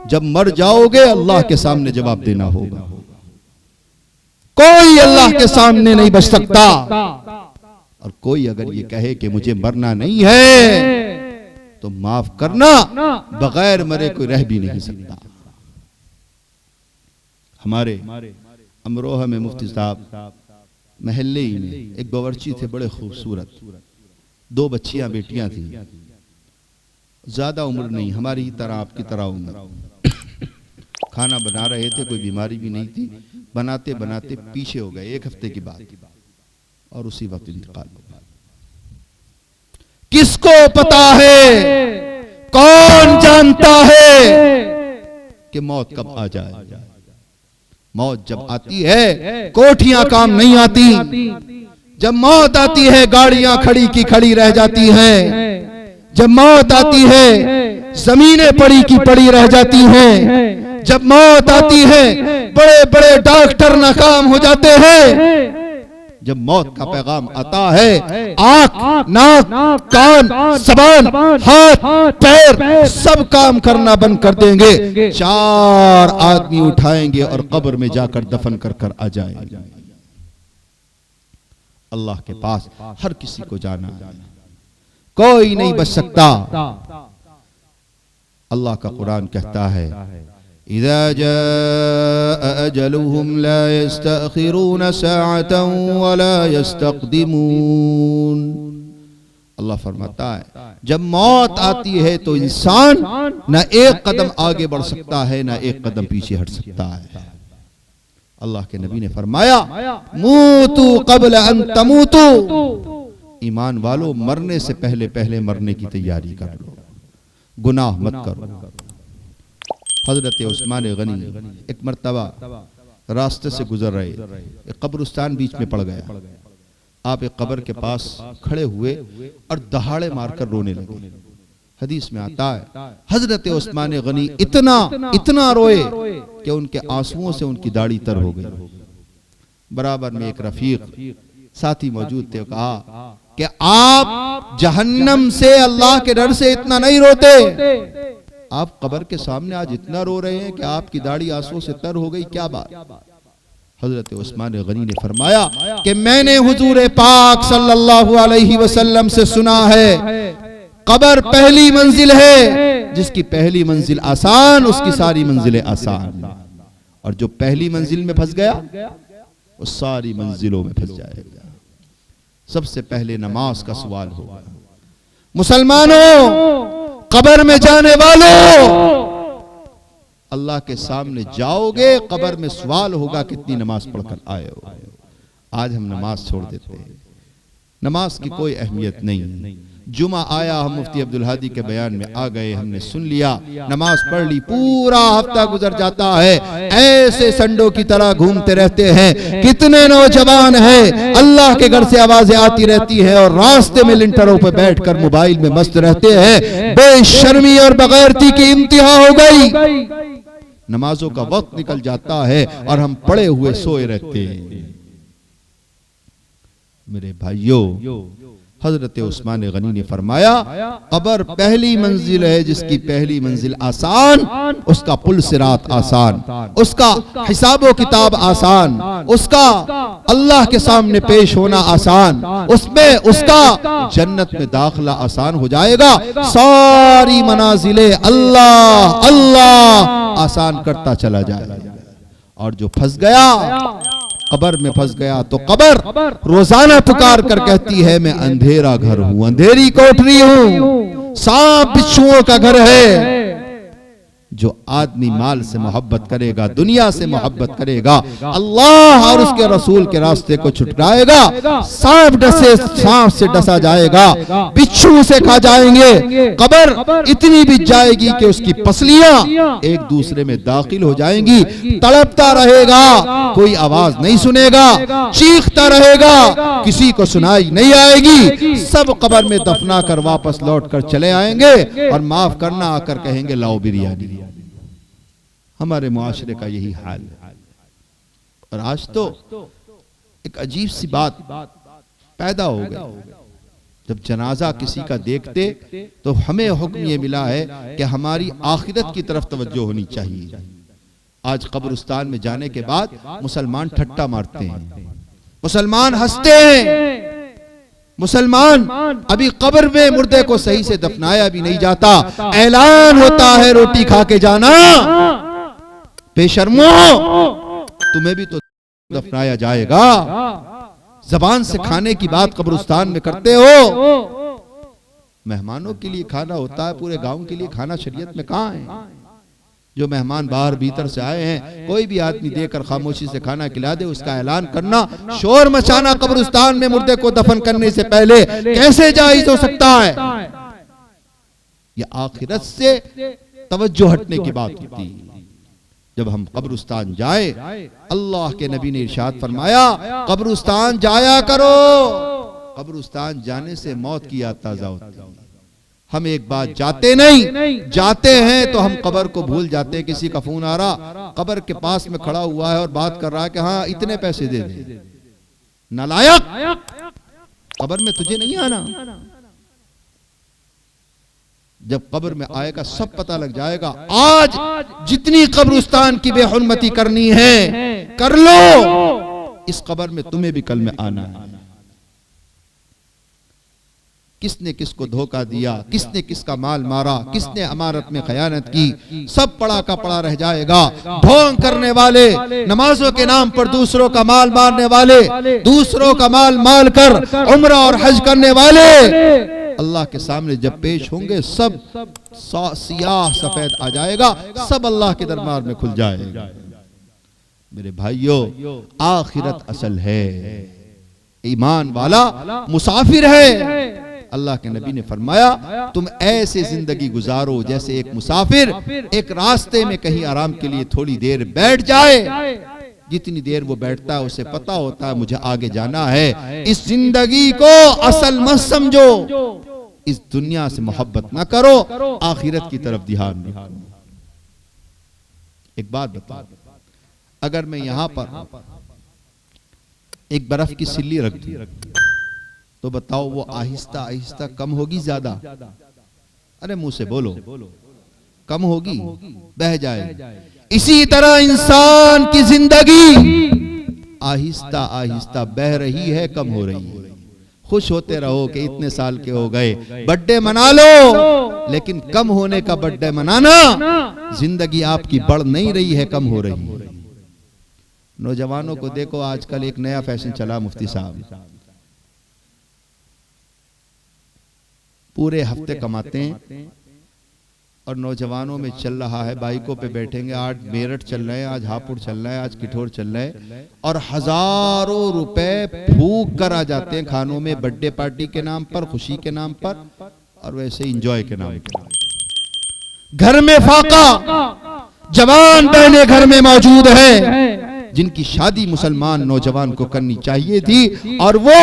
जब मर जाओगे अल्लाह के सामने जवाब देना होगा। कोई अल्लाह के सामने नहीं बच सकता। और कोई अगर ये कहे कि मुझे मरना नहीं है तो माफ करना, बगैर मरे कोई रह भी नहीं सकता। हमारे अमरोहा में मुफ्ती साहब महल्ले ही में एक बावर्ची थे, बड़े खूबसूरत, 2 बच्चियां बेटियां थी, ज्यादा उम्र नहीं, हमारी ही तरह आपकी तरह उम्र। खाना बना रहे थे, कोई बीमारी भी नहीं थी, बनाते बनाते पीछे हो गए। 1 हफ्ते की बात, और उसी वक्त इंतकाल हो गया। किसको पता है, कौन जानता है कि मौत कब आ जाए? मौत जब आती है कोठियां काम नहीं आती। जब मौत आती है गाड़ियां खड़ी की खड़ी रह जाती हैं। जब मौत आती है जमीनें पड़ी की पड़ी रह जाती हैं। जब मौत आती है बड़े बड़े डॉक्टर नाकाम हो जाते हैं। जब मौत का पैगाम आता है, आंख, नाक, कान, जबान, हाथ, पैर सब काम करना बंद कर देंगे। 4 आदमी उठाएंगे और कब्र में जाकर दफन कर कर आ जाएंगे। अल्लाह के पास हर किसी को जाना है, कोई नहीं बच सकता। अल्लाह का कुरान कहता है, इज़ा जाअ अजलुहुम ला यस्तअखिरून साअतन वला यस्तक़दिमून। अल्लाह फरमाता है जब मौत आती है तो इंसान न एक कदम आगे बढ़ सकता है, न एक कदम पीछे हट सकता है। अल्लाह के नबी ने फरमाया, मूतू क़ब्ल अन तमूतू। ईमान वालों, मरने से पहले पहले मरने की तैयारी कर लो, गुनाह मत करो। हजरत उस्मान गनी एक मर्तबा रास्ते से गुजर रहे, एक कब्रिस्तान बीच में पड़ गया। आप एक कब्र के पास खड़े हुए और दहाड़े मारकर रोने लगे। हदीस में आता है हजरत उस्मान गनी इतना रोए कि उनके आंसुओं से उनकी दाढ़ी तर हो गई। बराबर में एक रफीक साथी मौजूद थे, कहा कि आप जहन्नम से अल्लाह के डर से इतना नहीं रोते, आप कब्र के सामने आज इतना रो रहे हैं कि आपकी दाढ़ी आंसुओं से तर हो गई, क्या बात। हजरत उस्मान गनी ने फरमाया कि मैंने हुजूर पाक सल्लल्लाहु अलैहि वसल्लम से सुना है कब्र पहली मंजिल है, जिसकी पहली मंजिल आसान उसकी सारी मंजिलें आसान, और जो पहली मंजिल में फंस गया वो सारी मंजिलों में फंस जाएगा। सबसे पहले नमाज का सवाल होगा। मुसलमानों, कब्र में जाने वालों, अल्लाह के सामने जाओगे, कब्र में सवाल होगा कितनी नमाज पढ़कर आए हो। आज हम नमाज छोड़ देते हैं, नमाज की कोई अहमियत नहीं। जुमा आया, हम मुफ्ती अब्दुल हादी के बयान में आ गए, हमने सुन लिया, नमाज पढ़ ली, पूरा हफ्ता गुजर जाता है, ऐसे संडों की तरह घूमते रहते हैं। कितने नौजवान हैं अल्लाह के घर से आवाजें आती रहती है और रास्ते में लिंटरों पर बैठकर मोबाइल में मस्त रहते हैं। बेशर्मी और बगैरती की इंतहा हो गई। नमाजों का वक्त निकल जाता है और हम पड़े हुए सोए रहते हैं। मेरे भाइयों, हजरत उस्मान गनी ने फरमाया कब्र पहली मंजिल है, जिसकी पहली मंजिल आसान, उसका पुल सिरात आसान, उसका हिसाबो किताब आसान, उसका अल्लाह के सामने पेश होना आसान, उसमें उसका जन्नत में दाखिला आसान हो जाएगा। सारी मनाजिले अल्लाह अल्लाह आसान करता चला जाएगा। और जो फंस गया, कब्र में फंस गया, तो कब्र रोजाना पुकार कर कहती है मैं अंधेरा घर हूं, अंधेरी कोठरी हूं, सांप बिच्छुओं का घर है। जो आदमी माल से मोहब्बत करेगा, दुनिया से मोहब्बत करेगा, अल्लाह और उसके रसूल के रास्ते को छुटकाएगा, सांप से डसा जाएगा, बिच्छू से खा जाएंगे, कब्र इतनी बिछ जाएगी कि उसकी पसलियां एक दूसरे में दाखिल हो जाएंगी, तड़पता रहेगा, कोई आवाज नहीं सुनेगा, चीखता रहेगा, किसी को सुनाई नहीं आएगी। सब कब्र में दफना कर वापस लौट कर चले आएंगे और माफ करना आकर कहेंगे लाओ बिरयानी। हमारे मुआशरे का यही हाल है। और आज तो एक अजीब सी बात पैदा हो गई, जब जनाजा किसी का देखते तो हमें हुक्म ये मिला है कि हमारी आखिरत की तरफ तवज्जो होनी चाहिए। आज कब्रिस्तान में जाने के बाद मुसलमान ठट्टा मारते हैं, मुसलमान हंसते हैं, मुसलमान अभी कब्र में मुर्दे को सही से दफनाया भी नहीं जाता, ऐलान होता है रोटी खा के जाना, बेशर्मो तुम्हें भी तो दफनाया जाएगा। जबान से खाने की बात कब्रिस्तान में करते हो। मेहमानों के लिए खाना होता है, पूरे गांव के लिए खाना शरीयत में कहां है? जो मेहमान बाहर भीतर से आए हैं, कोई भी आदमी देकर खामोशी से खाना खिला दे, उसका ऐलान करना, शोर मचाना कब्रिस्तान में मुर्दे को दफन करने से पहले कैसे जायज हो सकता है? यह आखिरत से तवज्जो हटने की बात होती है। जब हम कब्रिस्तान जाए, अल्लाह के नबी ने इरशाद फरमाया कब्रिस्तान जाया करो, कब्रिस्तान जाने से मौत की याद ताजा होती है। हम एक बात जाते नहीं, जाते हैं तो हम कब्र को भूल जाते हैं। किसी का फोन आ रहा, कब्र के पास में खड़ा हुआ है और बात कर रहा है कि हाँ इतने पैसे दे दे। नालायक, कब्र में तुझे नहीं आना। जब कब्र में आएगा सब पता लग जाएगा। आज जितनी कब्रिस्तान की बेहुरमती करनी है कर लो, इस कब्र में तुम्हें भी कल में आना है। किसने किसको धोखा दिया, किसने किसका माल मारा, किसने अमानत में खयानत की, सब पड़ा का पड़ा रह जाएगा। ढोंग करने वाले, नमाजों के नाम पर दूसरों का माल मारने वाले, दूसरों का माल माल कर उम्रा और हज करने वाले, अल्लाह के सामने जब पेश होंगे सब सियाह सफेद आ जाएगा, सब अल्लाह के दरबार में खुल जाएगा। मेरे भाइयों, आखिरत असल है, ईमान वाला मुसाफिर है। अल्लाह के नबी ने फरमाया तुम ऐसे जिंदगी गुजारो जैसे एक मुसाफिर एक रास्ते में कहीं आराम के लिए थोड़ी देर बैठ जाए, जितनी देर वो बैठता है उसे पता होता है मुझे आगे जाना है। इस जिंदगी को असल मत समझो, इस दुनिया से मोहब्बत ना करो, आखिरत की तरफ ध्यान रखो। एक बात बताओ, अगर मैं यहां पर एक बर्फ की सिल्ली रख दूं तो बताओ वो आहिस्ता आहिस्ता कम होगी ज्यादा? अरे मुंह से बोलो, कम होगी, बह जाएगी। इसी तरह इंसान की जिंदगी आहिस्ता आहिस्ता बह रही है, कम हो रही है। खुश होते रहो कि इतने साल के हो गए, बर्थडे मना लो, लेकिन कम होने का बर्थडे मनाना, जिंदगी आपकी बढ़ नहीं रही है, कम हो रही है। नौजवानों को देखो, आजकल एक नया फैशन चला मुफ्ती साहब, पूरे हफ्ते कमाते हैं और नौजवानों में चल रहा है, बाइकों पे बैठेंगे, आज मेरठ चल रहे हैं, आज हापुड़ चल रहा है, आज किठौर चल रहा है, और हजारों रुपए फूक कर आ जाते हैं खानों में, बर्थडे पार्टी के नाम पर, खुशी के नाम पर, और वैसे एंजॉय के नाम पर। घर में फाका, जवान बहनें घर में मौजूद है जिनकी शादी मुसलमान नौजवान को करनी चाहिए थी, और वो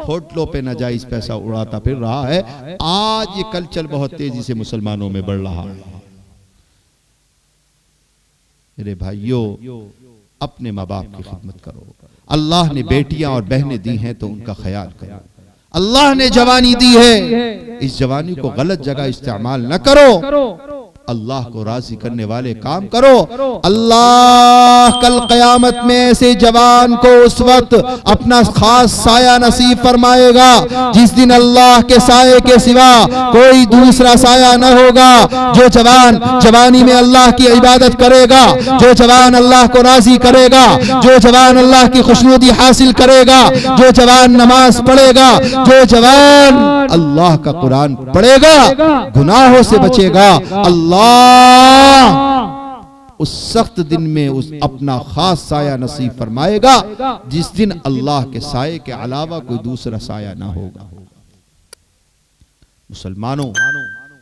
होटलों पे नाजायज पैसा उड़ाता फिर रहा है। आज ये कल्चर बहुत तेजी से मुसलमानों में बढ़ रहा है। मेरे भाइयों, अपने माँ बाप की खिदमत करो। अल्लाह ने बेटियां और बहनें दी हैं तो उनका ख्याल करो। अल्लाह ने जवानी दी है, इस जवानी को गलत जगह इस्तेमाल न करो, अल्लाह को राजी करने वाले काम करो। अल्लाह कल क़यामत में ऐसे जवान को उस वक्त अपना खास साया नसीब फरमाएगा जिस दिन अल्लाह के साये के सिवा कोई दूसरा साया न होगा। जो जवान जवानी में अल्लाह की इबादत करेगा, जो जवान अल्लाह को राजी करेगा, जो जवान अल्लाह की खुशनुदी हासिल करेगा, जो जवान नमाज पढ़ेगा, जो जवान अल्लाह का कुरान पढ़ेगा, गुनाहों से बचेगा, अल्लाह उस सख्त दिन में उस अपना खास साया नसीब फरमाएगा जिस दिन अल्लाह के साये के अलावा कोई दूसरा साया ना होगा। मुसलमानों,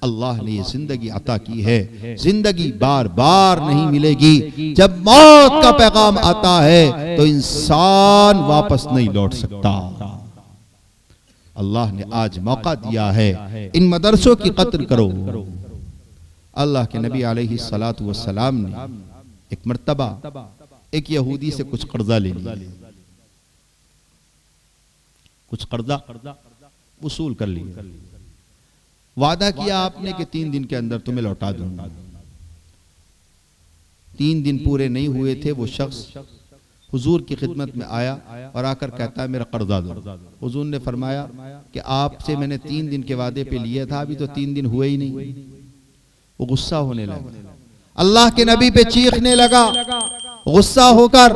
अल्लाह ने ये जिंदगी अता की है, जिंदगी बार बार नहीं मिलेगी। जब मौत का पैगाम आता है तो इंसान वापस नहीं लौट सकता। अल्लाह ने आज मौका दिया है, इन मदरसों की कद्र करो। अल्लाह के नबी अलैहिस्सलातु वस्सलाम ने एक मर्तबा एक यहूदी से कुछ कर्जा ले लिया, कुछ कर्जा वसूल कर लिया, वादा किया आपने कि 3 दिन के अंदर तुम्हें लौटा दूंगा। 3 दिन पूरे नहीं हुए थे, वो शख्स हुजूर की खिदमत में आया और आकर कहता है मेरा कर्जा दो। हुजूर ने फरमाया कि आपसे मैंने 3 दिन के वादे पे लिया था, अभी तो 3 दिन हुए ही नहीं। वो गुस्सा होने लगा, अल्लाह के नबी पे चीखने लगा, गुस्सा होकर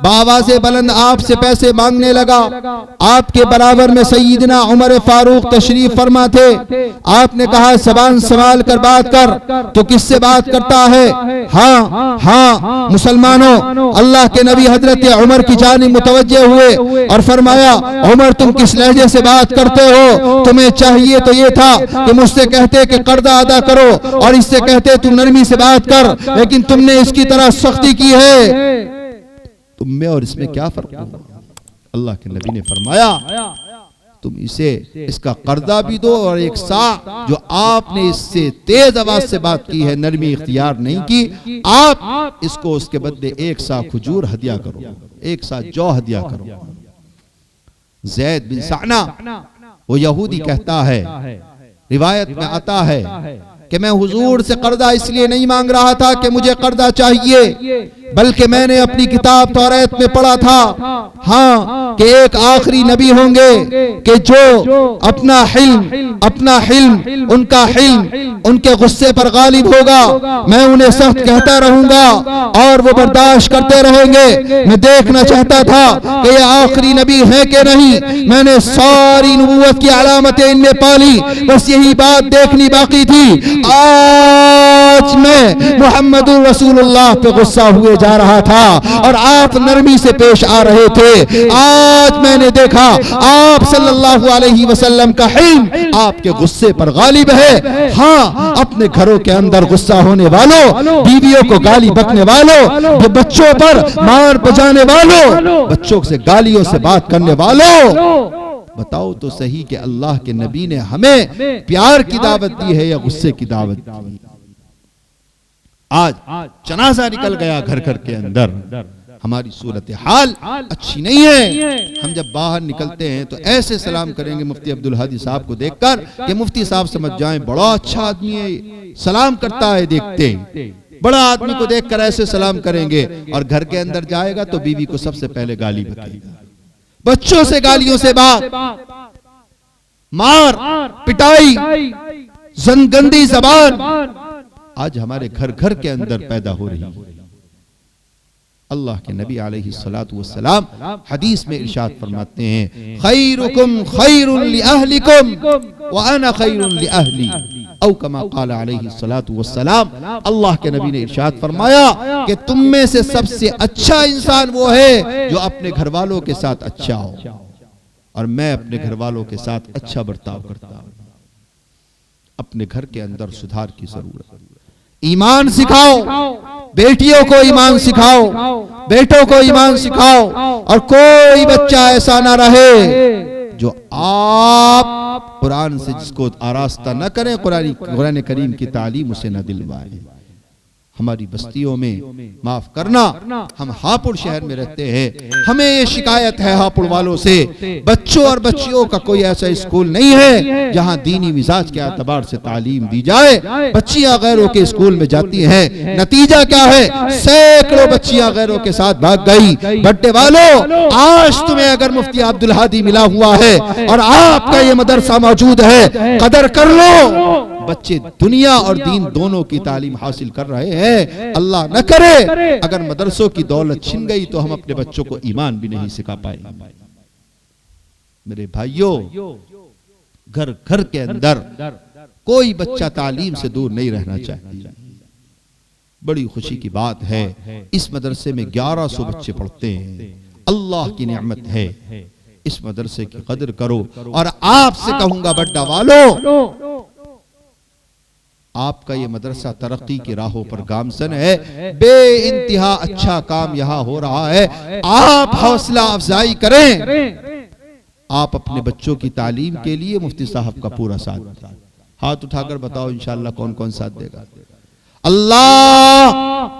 बाबा से बुलंद आपसे पैसे मांगने लगा। आपके बराबर में सईदना उमर फारूक तशरीफ फरमा थे। आपने कहा ज़बान संभाल कर बात कर, तो किससे बात करता है? हाँ हाँ मुसलमानों, अल्लाह के नबी हजरत उमर की जानिब मुतवज्जे हुए और फरमाया उमर तुम किस लहजे से बात करते हो? तुम्हें चाहिए तो ये था कि मुझसे कहते कि कर्जा अदा करो और इससे कहते तुम नरमी से बात कर, लेकिन तुमने इसकी तरह सख्ती की है। तुम में और इसमें क्या फर्क होगा? अल्लाह के नबी ने फरमाया तुम इसे इसका कर्जा भी दो और एक सा, जो आपने इससे तेज आवाज से बात की है, नरमी इख्तियार नहीं की, आप इसको उसके बदले 1 सा खजूर हदिया करो, 1 सा जौ हदिया करो। ज़ैद बिन साना वो यहूदी कहता है, रिवायत में आता है कि मैं हुजूर से कर्जा इसलिए नहीं मांग रहा था कि मुझे कर्जा चाहिए, बल्कि मैंने अपनी किताब तौरात में पढ़ा था हाँ कि एक आखिरी नबी होंगे कि जो अपना हिल्म उनका हिल्म उनके गुस्से पर गालिब होगा। मैं उन्हें सख्त कहता रहूंगा और वो बर्दाश्त करते रहेंगे। मैं देखना चाहता था कि ये आखिरी नबी है कि नहीं। मैंने सारी नबूवत की अलामतें इनमें पाली, बस यही बात देखनी बाकी थी। आज मैं मुहम्मदुर रसूलुल्लाह पे गुस्सा हुए जा रहा था और आप नरमी से पेश आ रहे थे। आज मैंने देखा आप सल्लल्लाहु अलैहि वसल्लम का हिल्म आपके गुस्से पर गालिब है। हाँ, अपने घरों के अंदर गुस्सा होने वालों, बीवियों को गाली बकने वालों, बच्चों पर मार बजाने वालों, बच्चों से गालियों से बात करने वालों, बताओ तो सही कि अल्लाह के नबी ने हमें प्यार की दावत दी है या गुस्से की दावत दी? आज जनाजा निकल गया घर घर के अंदर, हमारी सूरत हाल अच्छी नहीं है। हम जब बाहर निकलते हैं तो ऐसे सलाम करेंगे मुफ्ती अब्दुल हादी साहब को देखकर कि मुफ्ती साहब समझ जाएं बड़ा अच्छा आदमी है, सलाम करता है, देखते बड़ा आदमी को देखकर ऐसे सलाम करेंगे। और घर के अंदर जाएगा तो बीवी को सबसे पहले गाली बकेगा, बच्चों से गालियों से बात, मार पिटाई, गंदी जबान आज हमारे घर घर के अंदर पैदा हो रही है। अल्लाह के नबी अलैहिस्सलातु वस्सलाम हदीस में इरशाद फरमाते हैं, खैरुकुम खैरुन लिअहलिकुम व अना खैरुन लिअहली, औ कमा क़ाल अलैहिस्सलातु वस्सलाम। अल्लाह के नबी ने इरशाद फरमाया कि तुम में से सबसे अच्छा इंसान वो है जो अपने घर वालों के साथ अच्छा हो, और मैं अपने घर वालों के साथ अच्छा बर्ताव करता हूं। अपने घर के अंदर सुधार की जरूरत है। ईमान सिखाओ, बेटियों को ईमान सिखाओ, बेटों को ईमान सिखाओ, और कोई बच्चा ऐसा ना रहे जो आप कुरान से जिसको आरास्ता न करें, कुरान करीम की तालीम उसे न दिलवाएं। हमारी बस्तियों में माफ करना, हम हापुड़ शहर में रहते हैं, हमें ये शिकायत है हापुड़ वालों से, बच्चों और बच्चियों का कोई ऐसा स्कूल नहीं है जहां दीनी मिजाज के एतबार से तालीम दी जाए। बच्चियां गैरों के स्कूल में जाती हैं, नतीजा क्या है? सैकड़ों बच्चियां गैरों के साथ भाग गई। बड्डे वालों, आज तुम्हें अगर मुफ्ती अब्दुल हादी मिला हुआ है और आपका ये मदरसा मौजूद है, कदर कर लो। बच्चे दुनिया और दीन दोनों की तालीम हासिल कर रहे हैं। अल्लाह न करे अगर मदरसों की दौलत छिन गई तो हम अपने बच्चों को ईमान भी नहीं सिखा पाएंगे। मेरे भाइयों, घर घर के अंदर कोई बच्चा तालीम से दूर नहीं रहना चाहिए। बड़ी खुशी की बात है, इस मदरसे में 1100 बच्चे पढ़ते हैं। अल्लाह की नेमत है, इस मदरसे की कदर करो। और आपसे कहूंगा बड्डा वालों, आपका ये मदरसा तरक्की की राहों पर गामसन है, बे इंतहा अच्छा काम यहाँ हो रहा है। आप हौसला अफजाई करें, आप अपने बच्चों की तालीम के लिए मुफ्ती साहब का पूरा साथ दें। हाथ उठाकर बताओ इंशाअल्लाह कौन कौन साथ देगा। अल्लाह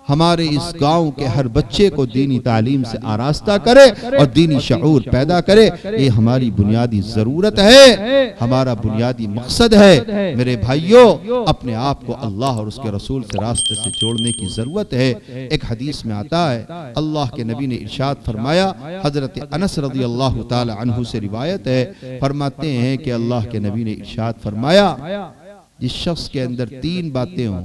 हमारे इस गांव के हर बच्चे को दीनी तालीम से आरास्ता करे और दीनी शऊर पैदा करे। ये हमारी बुनियादी जरूरत है, हमारा बुनियादी मकसद है। मेरे भाइयों, अपने आप को अल्लाह और उसके रसूल से रास्ते से जोड़ने की जरूरत है। एक हदीस में आता है, अल्लाह के नबी ने इरशाद फरमाया, हजरत अनस रज़ियल्लाहु ताला अन्हु से रिवायत है, फरमाते हैं कि अल्लाह के नबी ने इरशाद फरमाया, जिस शख्स के अंदर 3 बातें हों,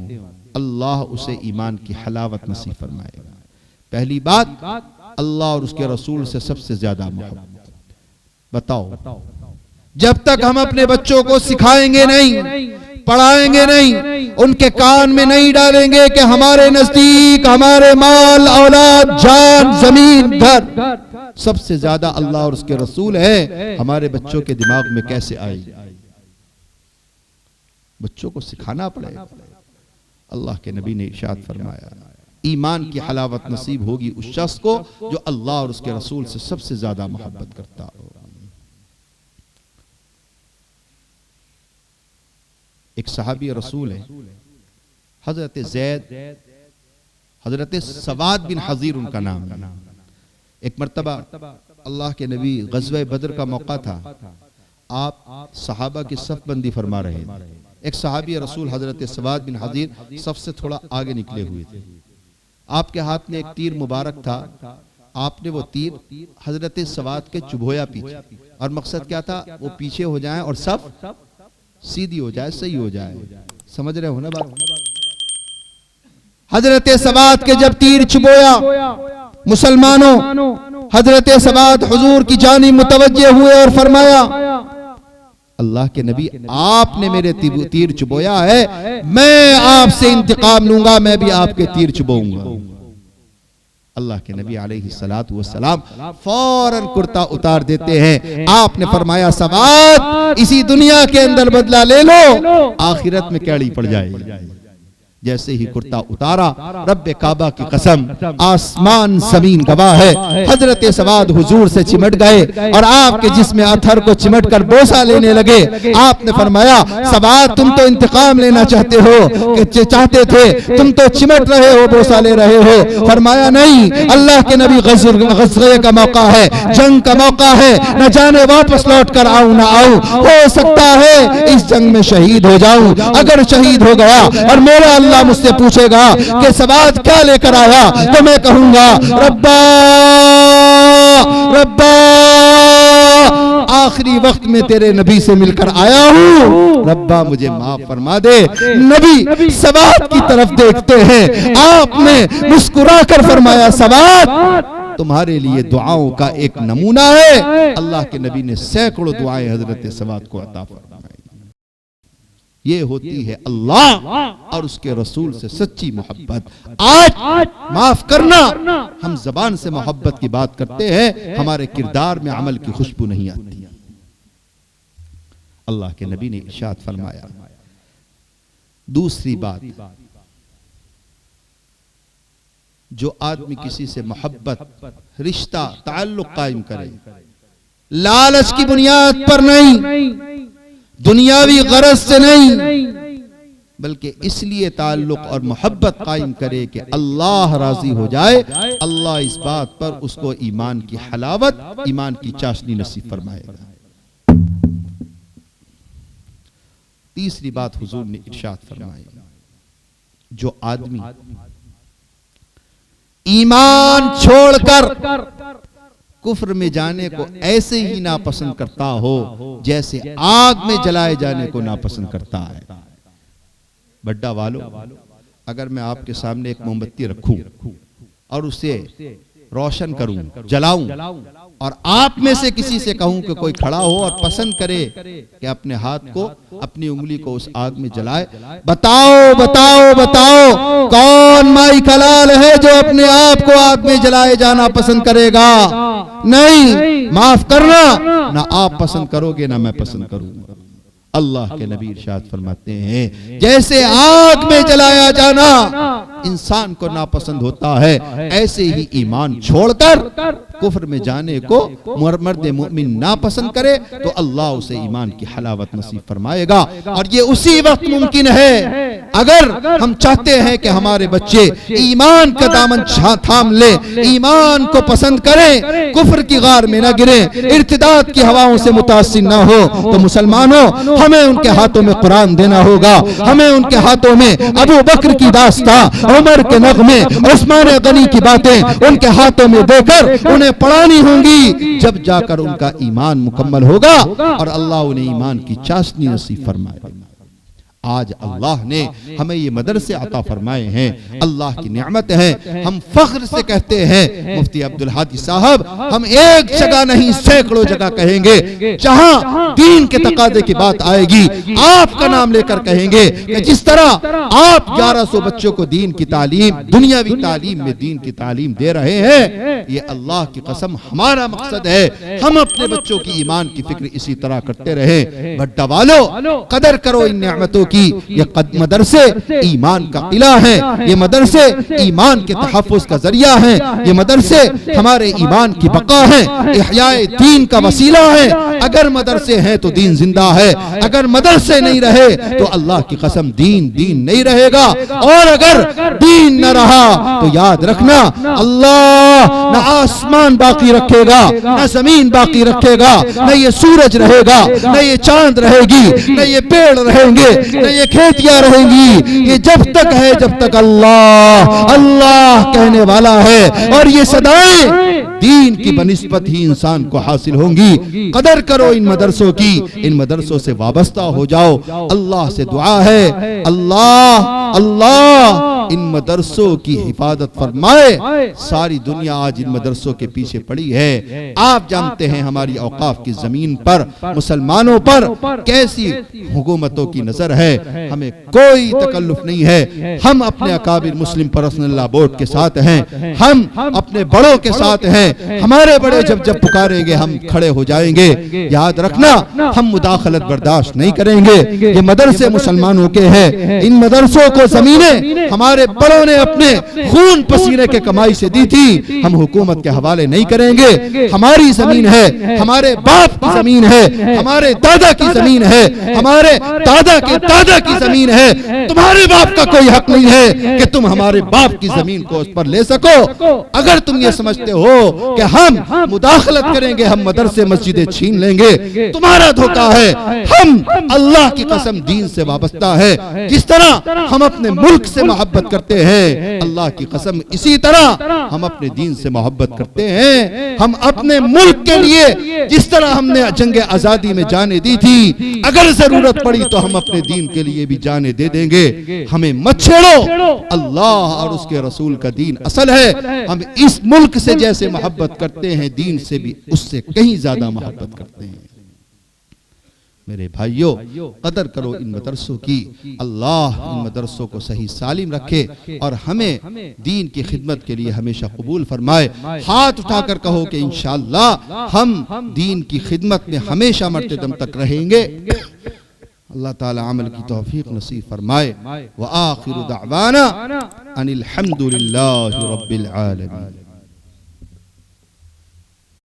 अल्लाह उसे ईमान की हलावत नसीब फरमाएगा। पहली बात, अल्लाह और उसके रसूल से सबसे ज्यादा मोहब्बत। बताओ, जब तक हम अपने बच्चों को सिखाएंगे नहीं, पढ़ाएंगे नहीं, उनके कान में नहीं डालेंगे कि हमारे नजदीक हमारे माल औलाद जान जमीन घर सबसे ज्यादा अल्लाह और उसके रसूल है, हमारे बच्चों के दिमाग में कैसे आएगी? बच्चों को सिखाना पड़ेगा। अल्लाह के नबी ने इरशाद फरमाया, ईमान की हलावत नसीब होगी उस शख्स को जो अल्लाह और उसके रसूल से सबसे ज्यादा मोहब्बत करता हो। एक सहाबी रसूल है, हजरत ज़ैद, हजरत सवाद बिन हजीर उनका नाम है। एक मर्तबा अल्लाह के नबी गज़वे बदर का मौका था, आप सहाबा की सफबंदी फरमा रहे थे। एक सहाबी रसूल हजरत सवाद बिन हजीर सबसे थोड़ा आगे निकले हुए थे। आपके हाथ में एक तीर मुबारक था, आपने वो तीर हजरत सवाद के चुभोया पीछे, और मकसद क्या था? वो पीछे हो जाए और सब सीधी हो जाए, सही हो जाए। समझ रहे हो ना बात? हजरत सवाद के जब तीर चुभोया, मुसलमानों, हजरत सवाद हुजूर की जानिब मुतवज्जे हुए और फरमाया, अल्लाह के नबी, आपने मेरे तीर चुबोया है, मैं आपसे इंतकाम लूंगा, मैं भी आपके तीर चुबोऊंगा। अल्लाह के नबी अलैहिस्सलातु वस्सलाम फौरन कुर्ता उतार देते हैं। आपने फरमाया सवाद इसी दुनिया के अंदर बदला ले लो, आखिरत में कैड़ी पड़ जाएगी। जैसे ही कुर्ता उतारा, रब्बे काबा की कसम, आसमान जमीन गवाह है, हजरत सवाद हुजूर से चिमट गए और आपके जिस्म अथर को चिमट कर बोसा लेने लगे। आपने फरमाया सवाद तुम तो इंतकाम लेना चाहते हो कि चाहते थे, तुम तो चिमट रहे हो, बोसा ले रहे हो। फरमाया नहीं, अल्लाह के नबी गज़वे का मौका है, जंग का मौका है, न जाने वापस लौट कर आऊं ना आऊं, हो सकता है इस जंग में शहीद हो जाऊं। अगर शहीद हो गया और मेरा अल्लाह मुझसे पूछेगा कि सवाद क्या लेकर आया, तो मैं कहूंगा रब्बा रब्बा आखिरी वक्त में तेरे नबी से मिलकर आया हूं, रब्बा मुझे माफ फरमा दे। नबी सवाद की तरफ देखते हैं, आपने मुस्कुराकर फरमाया सवाद तुम्हारे लिए दुआओं का एक नमूना है। अल्लाह के नबी ने सैकड़ों दुआएं हजरत सवाद को अता फरमाई। ये होती है अल्लाह और उसके रसूल से सच्ची मोहब्बत। आज माफ करना, हम जबान से मोहब्बत की बात करते हैं, हमारे किरदार में अमल की खुशबू नहीं आती। अल्लाह के नबी ने इरशाद फरमाया। दूसरी बात, जो आदमी किसी से मोहब्बत, रिश्ता, ताल्लुक कायम करे, लालच की बुनियाद पर नहीं, दुनियावी गरज से नहीं, बल्कि इसलिए ताल्लुक और मोहब्बत कायम करे कि अल्लाह राजी हो जाए, अल्लाह इस बात पर उसको ईमान की हलावत, ईमान की चाशनी नसीब फरमाएगा। तीसरी बात हुजूर ने इरशाद फरमाई, जो आदमी ईमान छोड़कर कुफ्र में जाने को ऐसे ही नापसंद करता हो जैसे आग में जलाए जाने को नापसंद करता है। बड्डा वालों, अगर मैं आपके सामने एक मोमबत्ती रखूं और उसे रोशन करूं, जलाऊं, और आप में से किसी से कहूं कि कोई खड़ा हो और पसंद करे कि अपने हाथ को, अपनी उंगली को उस आग में जलाए, बताओ बताओ बताओ कौन माई कलाल है जो अपने आप को आग में जलाए जाना पसंद करेगा? नहीं, माफ करना, ना आप पसंद करोगे ना मैं पसंद करूंगा। अल्लाह के नबी इरशाद फरमाते हैं, जैसे आग में जलाया जाना इंसान को नापसंद होता है, ऐसे ही ईमान छोड़कर कुफ्र में जाने को मर्द मोमिन नापसंद करे तो अल्लाह उसे ईमान की हलावत नसीब फरमाएगा। और ये उसी वक्त मुमकिन है अगर हम चाहते हैं कि हमारे बच्चे ईमान का दामन थाम ले, ईमान को पसंद करें, कुफ्र की गार में न गिरे, इर्तिदाद की हवाओं से मुतासिर न हो, तो मुसलमानों हमें उनके हाथों में कुरान देना होगा, हमें उनके हाथों में अबू बकर की दास्तां, उमर के नगमे, उस्मान गनी की बातें उनके हाथों में देकर उन्हें पढ़ानी होंगी। जब जाकर उनका ईमान मुकम्मल होगा और अल्लाह उन्हें ईमान की चाशनी नसीब फरमाएगा। आज अल्लाह ने हमें ये मदरसे अता फरमाए हैं, अल्लाह की नेमत है। हम फख्र से कहते हैं मुफ्ती अब्दुल हादी साहब, हम एक जगह नहीं सैकड़ों जगह कहेंगे, जहां दीन के तकाजे की बात आएगी आपका नाम लेकर कहेंगे कि जिस तरह आप 1100 बच्चों को दीन की तालीम, दुनियावी तालीम में दीन की तालीम दे रहे हैं, ये अल्लाह की कसम हमारा मकसद है। हम अपने बच्चों की ईमान की फिक्र इसी तरह करते रहे। भट्टा वालों, कदर करो इन नेमतों की। ये मदरसे ईमान का किला है, ये मदरसे ईमान के तहफ़्फ़ुज़ का जरिया है, ये मदरसे हमारे ईमान की बका है, इहयाए दीन का वसीला है। अगर मदरसे हैं तो दीन जिंदा है, अगर मदरसे नहीं रहे तो अल्लाह की कसम दीन नहीं रहेगा। और अगर दीन न रहा तो याद रखना, अल्लाह न आसमान बाकी रखेगा, न जमीन बाकी रखेगा, न ये सूरज रहेगा, न ये चांद रहेगी, न ये पेड़ रहेंगे, ये खेतियां रहेंगी। ये जब तक है जब तक अल्लाह अल्लाह कहने वाला है, और ये सदाएं दीन की बनिस्बत ही इंसान को हासिल होंगी। कदर करो इन मदरसों की, इन मदरसों से वाबस्ता हो जाओ। अल्लाह से दुआ है, अल्लाह अल्लाह इन मदरसों की हिफाजत फरमाए। सारी दुनिया आज इन मदरसों के पीछे पड़ी है। आप जानते हैं हमारी औकाफ की जमीन पर मुसलमानों पर कैसी हुकूमतों की नजर है। हमें कोई तकल्लुफ नहीं है। हम अपने अकाबिर मुस्लिम पर्सनल लॉ बोर्ड के साथ हैं, हम अपने बड़ों के साथ हैं। हमारे बड़े जब पुकारेंगे हम खड़े हो जाएंगे। याद रखना, हम मुदाखलत बर्दाश्त नहीं करेंगे। ये मदरसे मुसलमानों के हैं। इन मदरसों को जमीनें हमारे बड़ों ने अपने खून पसीने के कमाई से दी थी। हम हुकूमत के हवाले नहीं करेंगे। हमारी जमीन है, हमारे बाप की जमीन है, हमारे दादा की जमीन है, हमारे दादा के दादा की जमीन है। तुम्हारे बाप का कोई हक नहीं है कि तुम हमारे बाप की जमीन को उस पर ले सको। अगर तुम ये समझते हो कि हम मुदाखलत करेंगे, हम मदरसे मस्जिदें छीन लेंगे, तुम्हारा धोखा है। हम अल्लाह की कसम दीन से वाबस्ता है। जिस तरह हम अपने मुल्क से मोहब्बत करते हैं, अल्लाह की कसम इसी तरह हम अपने दीन से मोहब्बत करते हैं। हम अपने मुल्क के लिए जिस तरह हमने जंग आजादी में जाने दी थी, अगर जरूरत पड़ी तो हम अपने दीन के लिए भी जाने दे देंगे। हमें मत छेड़ो। अल्लाह और उसके रसूल का दीन असल है। हम इस मुल्क से जैसे मोहब्बत करते हैं, दीन से भी उससे कहीं ज्यादा मोहब्बत करते हैं। मेरे भाइयों, कदर करो इन मदरसों की। अल्लाह इन मदरसों को सही सालिम रखे और हमें दीन की खिदमत के लिए हमेशा कबूल फरमाए। हाथ उठाकर कहो कि इंशाअल्लाह हम दीन की खिदमत में हमेशा मरते दम तक रहेंगे। अल्लाह ताला अमल की तौफीक नसीब फरमाए। व आखिरु दअवाना अनिल हम्दुलिल्लाहि रब्बिल आलमीन।